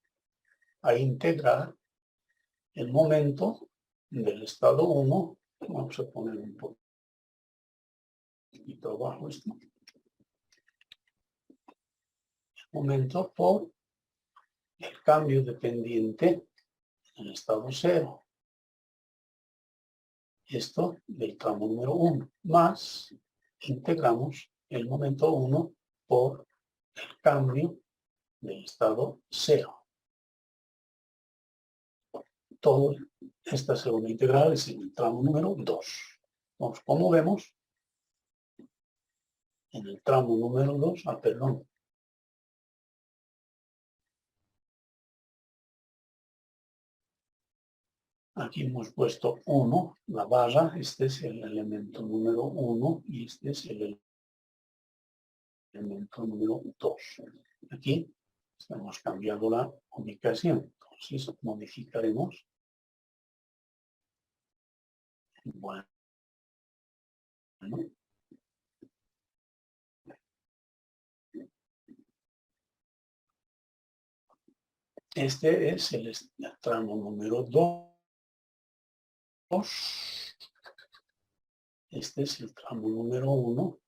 A: a integrar el momento del estado 1, vamos a poner un poquito abajo esto, momento por el cambio dependiente en el estado 0. Esto del tramo número 1, más integramos el momento 1 por el cambio del estado 0. Toda esta segunda integral es en el tramo número 2. Entonces, como vemos, en el tramo número 2, perdón. Aquí hemos puesto 1, la barra, este es el elemento número 1 y este es el elemento número 2. Aquí estamos cambiando la ubicación, entonces modificaremos. Bueno. Este es el tramo número 2. Este es el tramo número 1.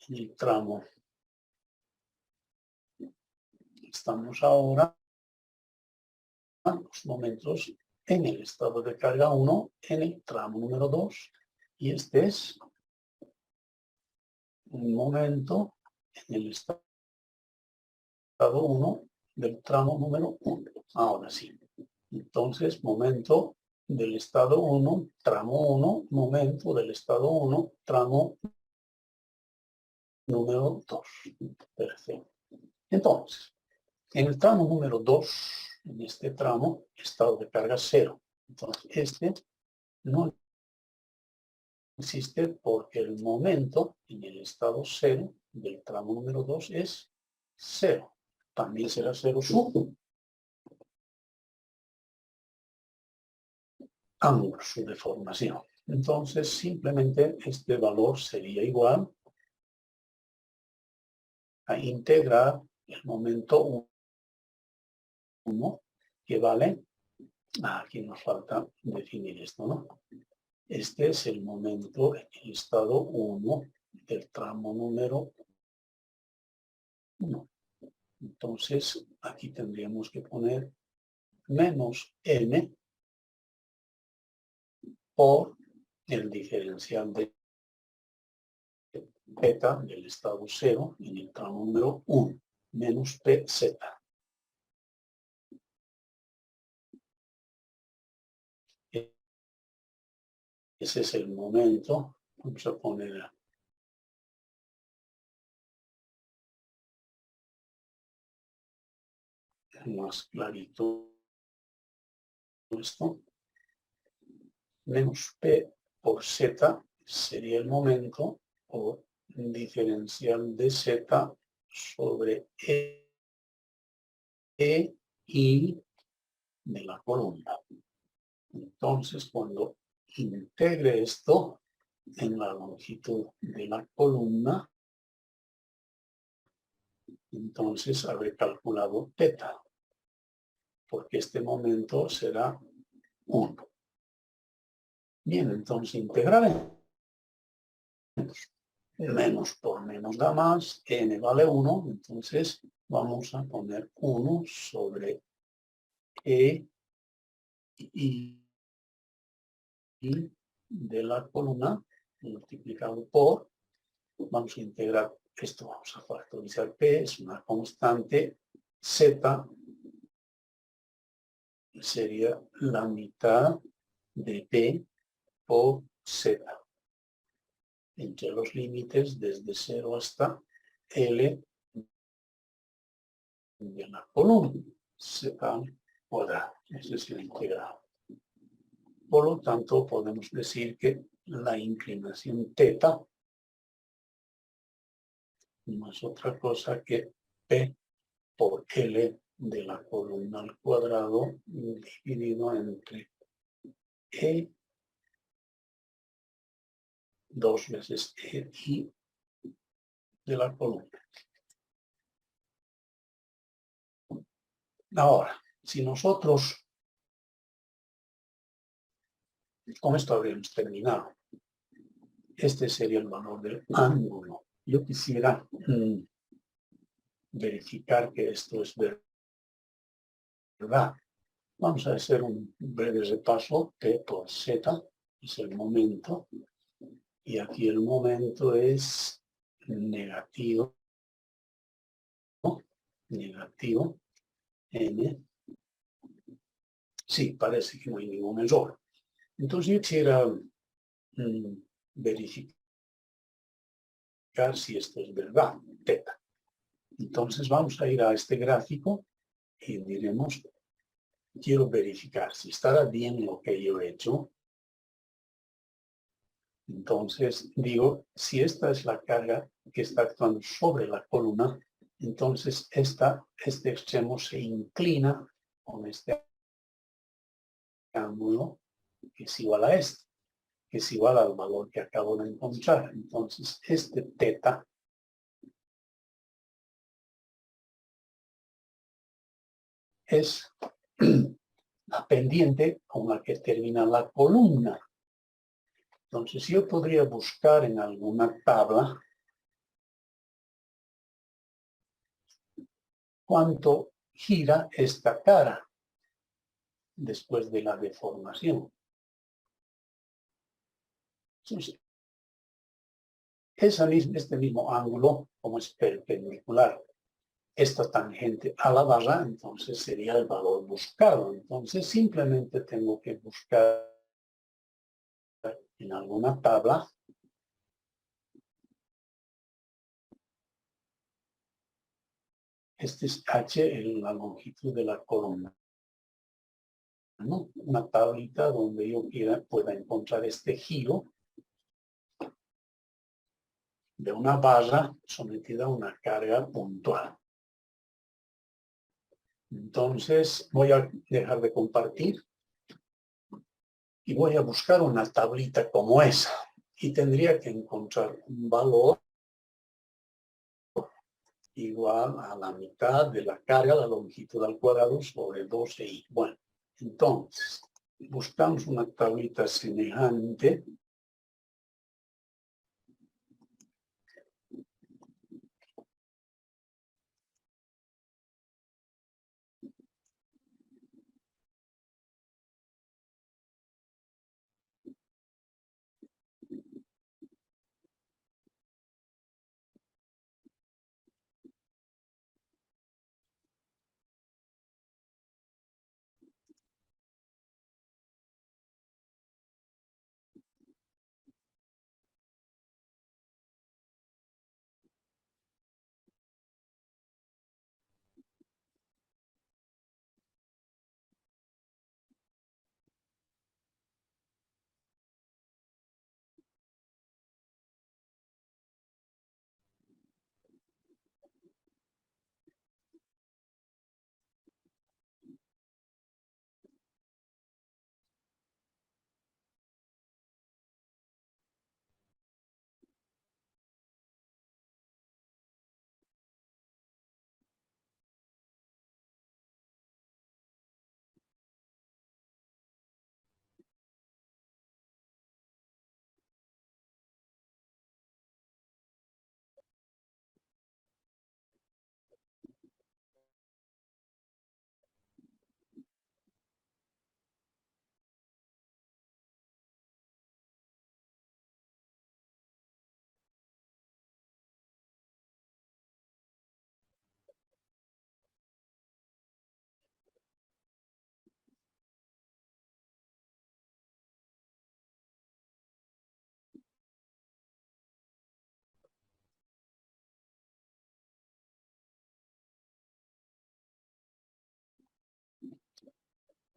A: En el tramo estamos ahora los momentos en el estado de carga 1 en el tramo número 2. Y este es un momento en el estado 1 del tramo número 1. Ahora sí. Entonces, momento del estado 1, tramo 1, momento del estado 1, tramo número 2. Perfecto. Entonces, en el tramo número 2, en este tramo, estado de carga 0. Entonces, este no existe porque el momento en el estado 0 del tramo número 2 es 0. También será 0 su ángulo, su deformación. Entonces, simplemente este valor sería igual a integrar el momento 1, que vale, aquí nos falta definir esto, ¿no? Este es el momento en el estado 1 del tramo número 1. Entonces, aquí tendríamos que poner menos n por el diferencial de beta del estado 0 en el tramo número 1, menos pz. Ese es el momento. Vamos a poner más clarito esto. Menos p por z sería el momento por diferencial de z sobre i de la columna. Entonces, cuando integre esto en la longitud de la columna, entonces habré calculado θ, porque este momento será 1. Bien, entonces integraré. Menos por menos da más, n vale 1, entonces vamos a poner 1 sobre e y de la columna multiplicado por, vamos a integrar esto, vamos a factorizar p, es una constante, z sería la mitad de p por z, entre los límites desde 0 hasta L de la columna, z cuadrado, ese es el integrado. Por lo tanto, podemos decir que la inclinación θ no es otra cosa que P por L de la columna al cuadrado dividido entre E 2 veces E y de la columna. Ahora, si nosotros, con esto habríamos terminado. Este sería el valor del ángulo. Yo quisiera verificar que esto es verdad. Vamos a hacer un breve repaso. P por Z es el momento. Y aquí el momento es negativo. Negativo. N. Sí, parece que no hay ningún error. Entonces yo quisiera verificar si esto es verdad. Teta. Entonces vamos a ir a este gráfico y diremos, quiero verificar si estará bien lo que yo he hecho. Entonces digo, si esta es la carga que está actuando sobre la columna, entonces este extremo se inclina con este ángulo que es igual a este, que es igual al valor que acabo de encontrar. Entonces este θ es la pendiente con la que termina la columna. Entonces yo podría buscar en alguna tabla cuánto gira esta cara después de la deformación. Entonces, este mismo ángulo, como es perpendicular, esta tangente a la barra, entonces sería el valor buscado. Entonces simplemente tengo que buscar en alguna tabla este es h en la longitud de la columna, ¿no? Una tablita donde yo pueda encontrar este giro de una barra sometida a una carga puntual. Entonces voy a dejar de compartir y voy a buscar una tablita como esa. Y tendría que encontrar un valor igual a la mitad de la carga, la longitud al cuadrado sobre 12i. Bueno, entonces, buscamos una tablita semejante.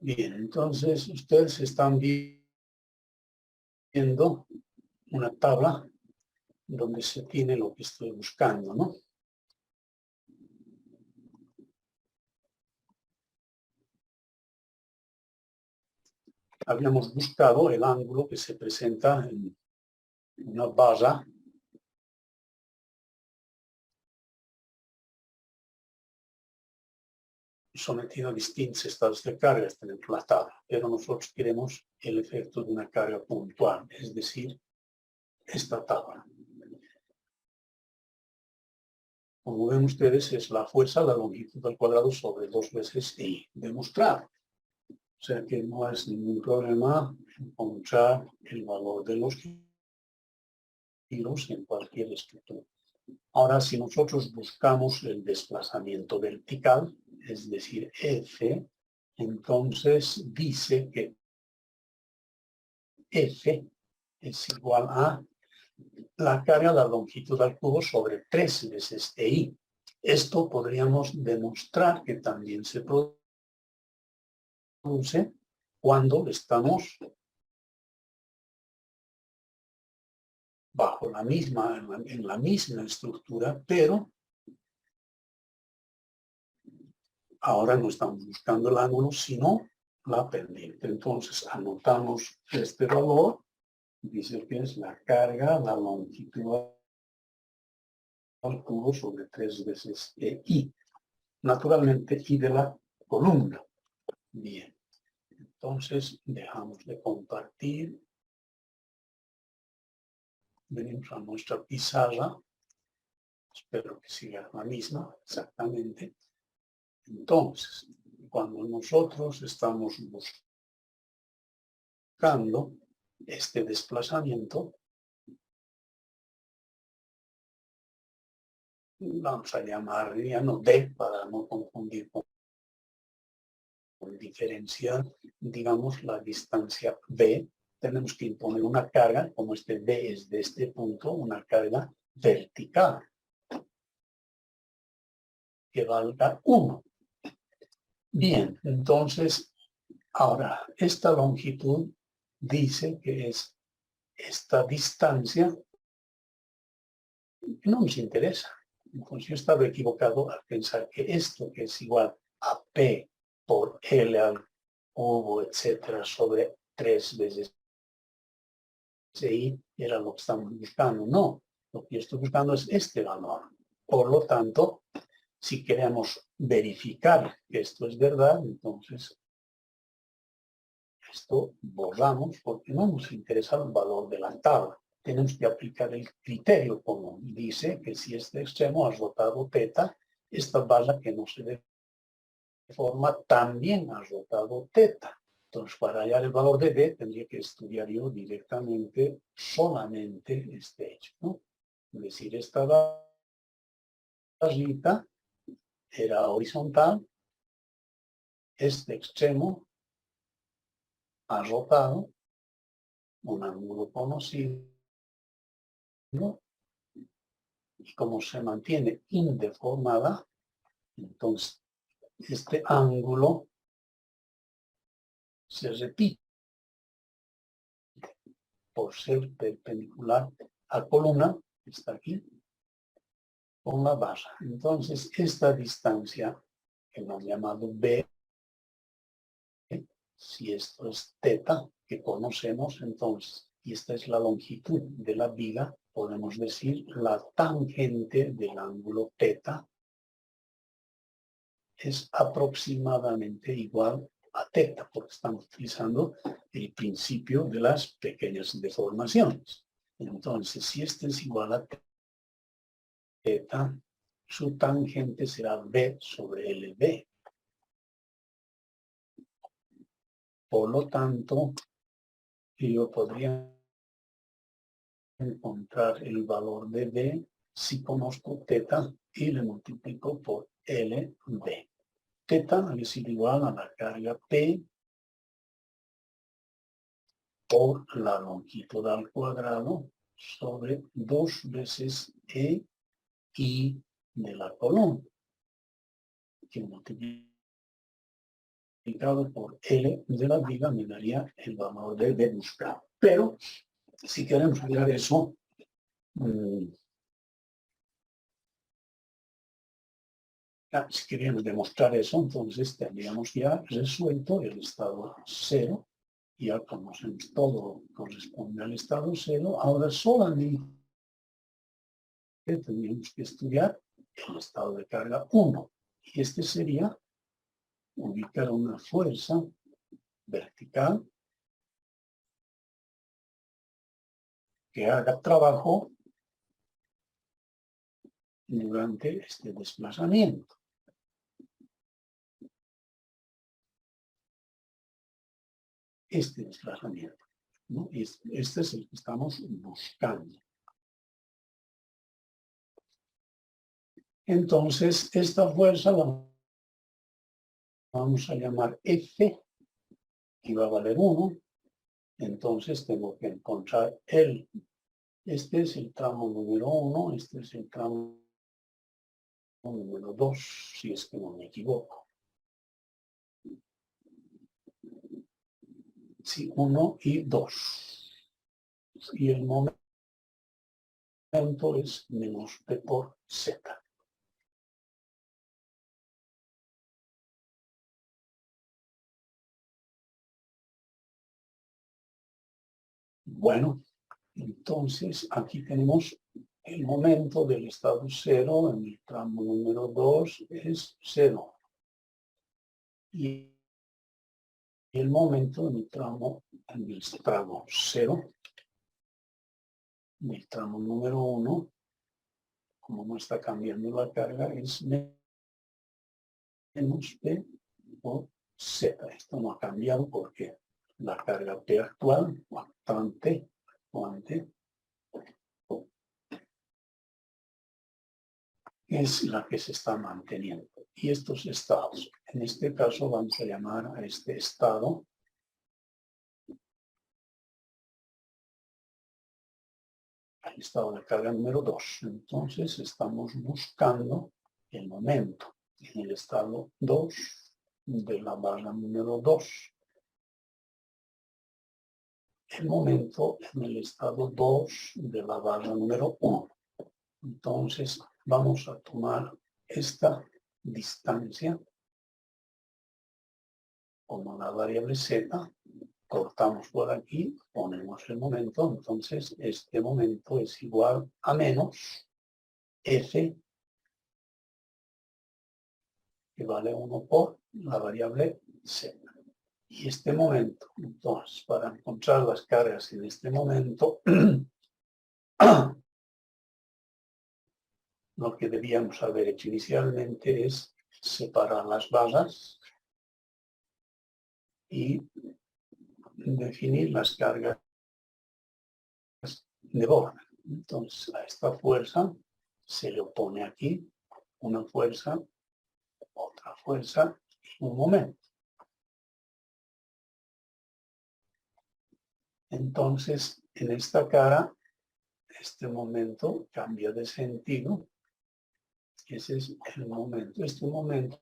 A: Bien, entonces ustedes están viendo una tabla donde se tiene lo que estoy buscando, ¿no? Habíamos buscado el ángulo que se presenta en una barra sometido a distintos estados de carga dentro de la tabla, pero nosotros queremos el efecto de una carga puntual, es decir, esta tabla. Como ven ustedes, es la fuerza, la longitud al cuadrado sobre 2 veces i, demostrado. O sea que no es ningún problema encontrar el valor de los kilos en cualquier estructura. Ahora, si nosotros buscamos el desplazamiento vertical, es decir, F, entonces dice que F es igual a la carga, la longitud al cubo sobre 3 veces I. Esto podríamos demostrar que también se produce cuando estamos bajo en la misma estructura, pero ahora no estamos buscando el ángulo, sino la pendiente. Entonces anotamos este valor, dice que es la carga, la longitud al cubo sobre 3 veces I. Naturalmente, I de la columna. Bien, entonces dejamos de compartir. Venimos a nuestra pizarra. Espero que siga la misma, exactamente. Entonces, cuando nosotros estamos buscando este desplazamiento, vamos a llamar no D para no confundir con diferenciar, digamos, la distancia B. Tenemos que imponer una carga, como este B es de este punto, una carga vertical, que valga 1. Bien, entonces, ahora, esta longitud dice que es esta distancia, no nos interesa. Entonces yo estaba equivocado al pensar que esto que es igual a P por L al cubo, etcétera, sobre 3 veces I era lo que estamos buscando. No, lo que yo estoy buscando es este valor. Por lo tanto, si queremos verificar que esto es verdad, entonces esto borramos porque no nos interesa el valor de la tabla. Tenemos que aplicar el criterio común. Dice que si este extremo ha rotado θ, esta barra que no se deforma también ha rotado θ. Entonces, para hallar el valor de D, tendría que estudiar yo directamente solamente este hecho, ¿no? Es decir, esta barrita era horizontal, este extremo ha rotado, un ángulo conocido, y como se mantiene indeformada, entonces este ángulo se repite por ser perpendicular a columna, que está aquí, con la barra. Entonces, esta distancia, que hemos llamado B, si esto es θ, que conocemos, entonces, y esta es la longitud de la viga, podemos decir la tangente del ángulo θ es aproximadamente igual a θ, porque estamos utilizando el principio de las pequeñas deformaciones. Entonces, si este es igual a θ, su tangente será B sobre LB. Por lo tanto, yo podría encontrar el valor de B si conozco θ y le multiplico por LB. θ es igual a la carga P por la longitud al cuadrado sobre 2 veces E I de la columna, que multiplicado por L de la viga me daría el valor de B buscado. Pero, si queremos hallar eso, si queremos demostrar eso, entonces tendríamos ya resuelto el estado 0. Ya conocemos todo corresponde al estado 0. Ahora solamente tendríamos que estudiar el estado de carga 1. Y este sería ubicar una fuerza vertical que haga trabajo durante este desplazamiento. Este desplazamiento, ¿no? Este es el que estamos buscando. Entonces, esta fuerza la vamos a llamar F, y va a valer 1. Entonces, tengo que encontrar este es el tramo número 1, este es el tramo número 2, si es que no me equivoco. Sí, 1 y 2. Y el momento es menos P por Z. Bueno, entonces aquí tenemos el momento del estado 0 en el tramo número 2 es 0. Y el momento en el tramo 0, en el tramo número 1, como no está cambiando la carga, es menos P por Z. Esto no ha cambiado porque la carga P actual, actuante, es la que se está manteniendo. Y estos estados, en este caso vamos a llamar a este estado el estado de carga número 2. Entonces estamos buscando el momento en el estado 2 de la barra número 2. El momento en el estado 2 de la barra número 1. Entonces vamos a tomar esta distancia como la variable z cortamos por aquí, ponemos el momento, entonces este momento es igual a menos F, que vale 1 por la variable Z. Y este momento, entonces, para encontrar las cargas en este momento, lo que debíamos haber hecho inicialmente es separar las barras y definir las cargas de borde. Entonces, a esta fuerza se le opone aquí una fuerza, otra fuerza y un momento. Entonces, en esta cara, este momento cambia de sentido. Ese es el momento. Este momento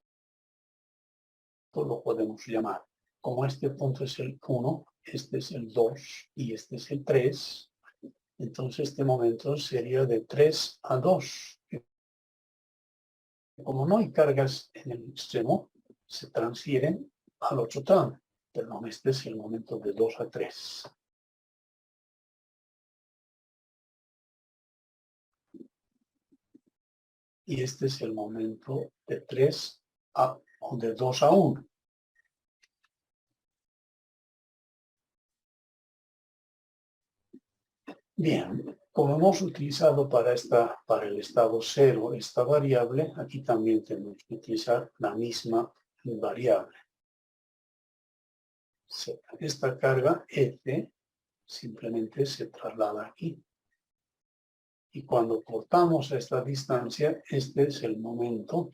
A: lo podemos llamar, como este punto es el 1, este es el 2 y este es el 3, entonces este momento sería de 3 a 2. Como no hay cargas en el extremo, se transfieren al otro tramo. Perdón, este es el momento de 2 a 3. Y este es el momento de 3 a, o de 2 a 1. Bien, como hemos utilizado para el estado 0 esta variable, aquí también tenemos que utilizar la misma variable. Esta carga F simplemente se traslada aquí. Y cuando cortamos esta distancia, este es el momento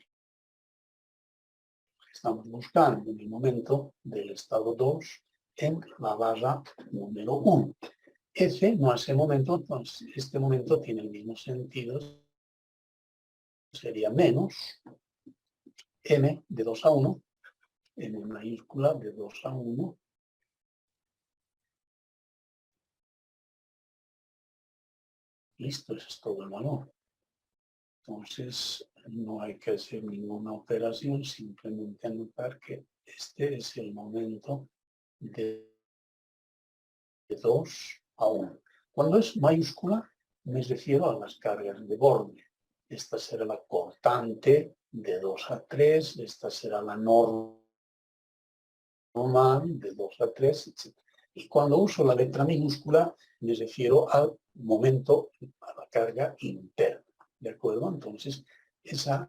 A: que estamos buscando, el momento del estado 2 en la barra número 1. F no hace momento, entonces este momento tiene el mismo sentido, sería menos M de 2 a 1, M mayúscula de 2 a 1, listo, eso es todo el valor. Entonces no hay que hacer ninguna operación, simplemente anotar que este es el momento de 2 a 1. Cuando es mayúscula, me refiero a las cargas de borde. Esta será la cortante de 2 a 3, esta será la normal de 2 a 3, etc. Y cuando uso la letra minúscula, me refiero al momento, a la carga interna. ¿De acuerdo? Entonces, esa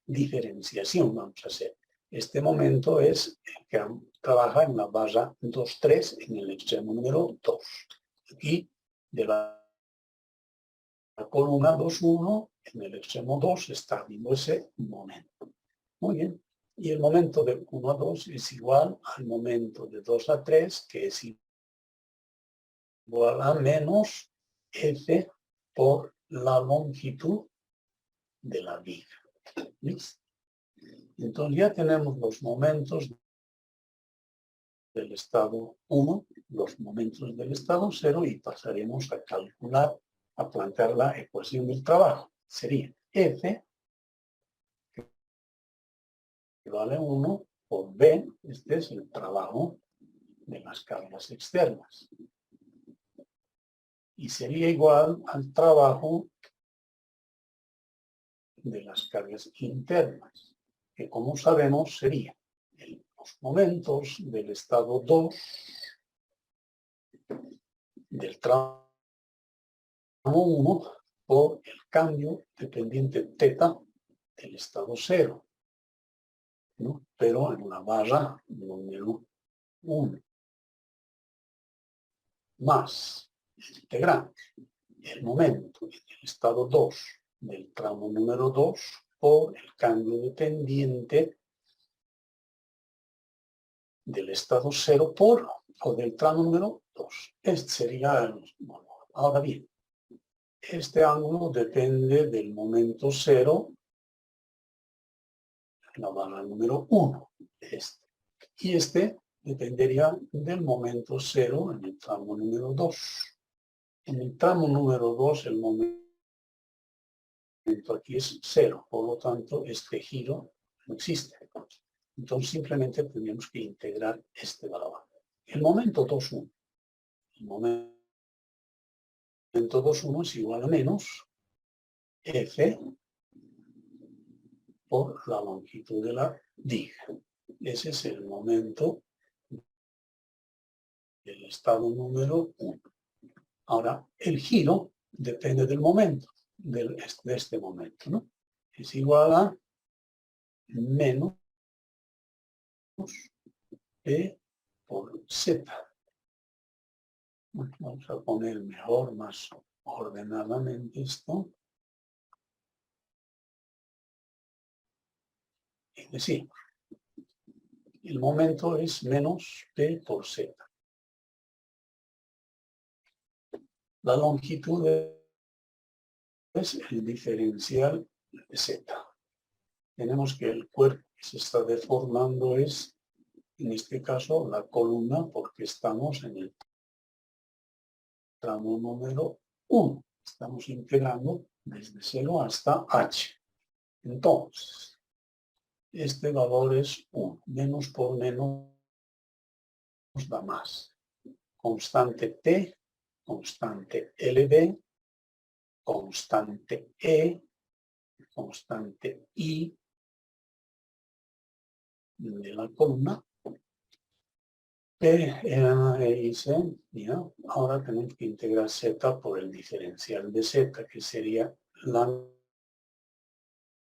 A: diferenciación vamos a hacer. Este momento es que trabaja en la barra 2,3 en el extremo número 2. Aquí, de la columna 2,1, en el extremo 2 está viendo ese momento. Muy bien. Y el momento de 1 a 2 es igual al momento de 2 a 3, que es igual a menos F por la longitud de la viga. ¿Listo? Entonces ya tenemos los momentos del estado 1, los momentos del estado 0 y pasaremos a calcular, a plantear la ecuación del trabajo. Sería F, que vale 1, por B, este es el trabajo de las cargas externas. Y sería igual al trabajo de las cargas internas, que como sabemos sería los momentos del estado 2 del tramo 1 por el cambio dependiente teta del estado 0, ¿no? Pero en la barra número 1, más el integrante, el momento del estado 2 del tramo número 2 por el cambio dependiente del estado 0 por, o del tramo número 2. Este sería, bueno, ahora bien, este ángulo depende del momento 0 en la barra número 1. Y este dependería del momento 0 en el tramo número 2. En el tramo número 2 el momento aquí es 0, por lo tanto este giro no existe. Entonces simplemente tendríamos que integrar este valor. El momento 2,1. El momento 2,1 es igual a menos F por la longitud de la dig. Ese es el momento del estado número 1. Ahora, el giro depende del momento, de este momento, ¿no? Es igual a menos P por Z. Bueno, vamos a poner mejor, más ordenadamente esto. Es decir, el momento es menos P por Z. La longitud es el diferencial de Z. Tenemos que el cuerpo que se está deformando es, en este caso, la columna, porque estamos en el tramo número 1. Estamos integrando desde 0 hasta h. Entonces, este valor es 1. Menos por menos nos da más. Constante T, constante LB, constante E, constante I de la columna. P, y C, ¿ya? Ahora tenemos que integrar Z por el diferencial de Z, que sería la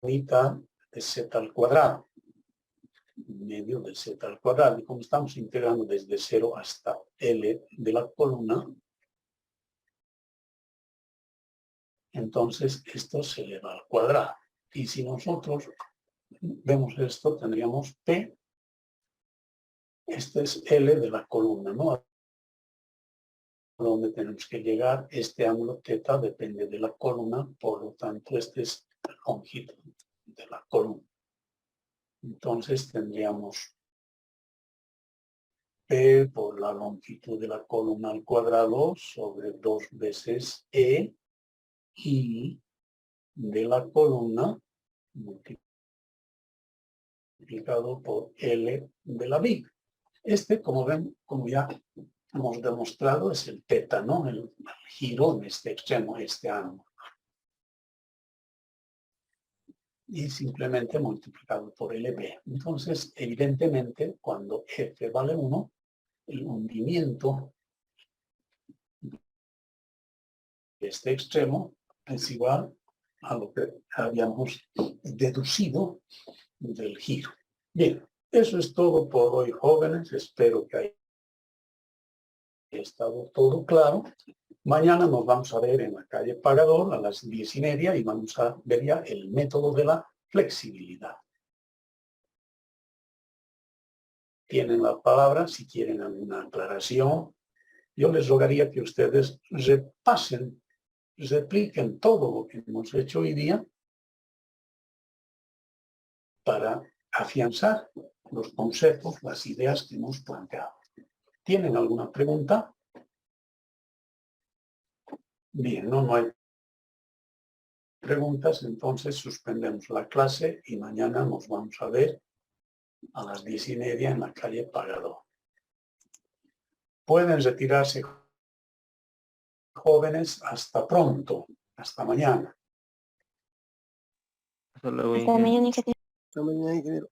A: mitad de Z al cuadrado. Medio de Z al cuadrado. Y como estamos integrando desde 0 hasta L de la columna, entonces esto se eleva al cuadrado. Y si nosotros vemos esto, tendríamos P, este es L de la columna, ¿no? A donde tenemos que llegar, este ángulo θ depende de la columna, por lo tanto este es la longitud de la columna. Entonces tendríamos P por la longitud de la columna al cuadrado sobre 2 veces E y de la columna multiplicado por L de la viga. Este, como ven, como ya hemos demostrado, es el θ, ¿no? El giro en este extremo, este ángulo. Y simplemente multiplicado por LB. Entonces, evidentemente, cuando F vale 1, el hundimiento de este extremo es igual a lo que habíamos deducido del giro. Bien, eso es todo por hoy, jóvenes. Espero que haya estado todo claro. Mañana nos vamos a ver en la calle Pagador a las 10:30 y vamos a ver ya el método de la flexibilidad. Tienen la palabra si quieren alguna aclaración. Yo les rogaría que ustedes repasen, repliquen todo lo que hemos hecho hoy día para afianzar los conceptos, las ideas que hemos planteado. ¿Tienen alguna pregunta? Bien, no hay preguntas, entonces suspendemos la clase y mañana nos vamos a ver a las 10:30 en la calle Pagador. Pueden retirarse, jóvenes. Hasta pronto. Hasta mañana.
B: Hasta luego,
C: Hasta mañana, ingeniero.
B: Hasta mañana, ingeniero.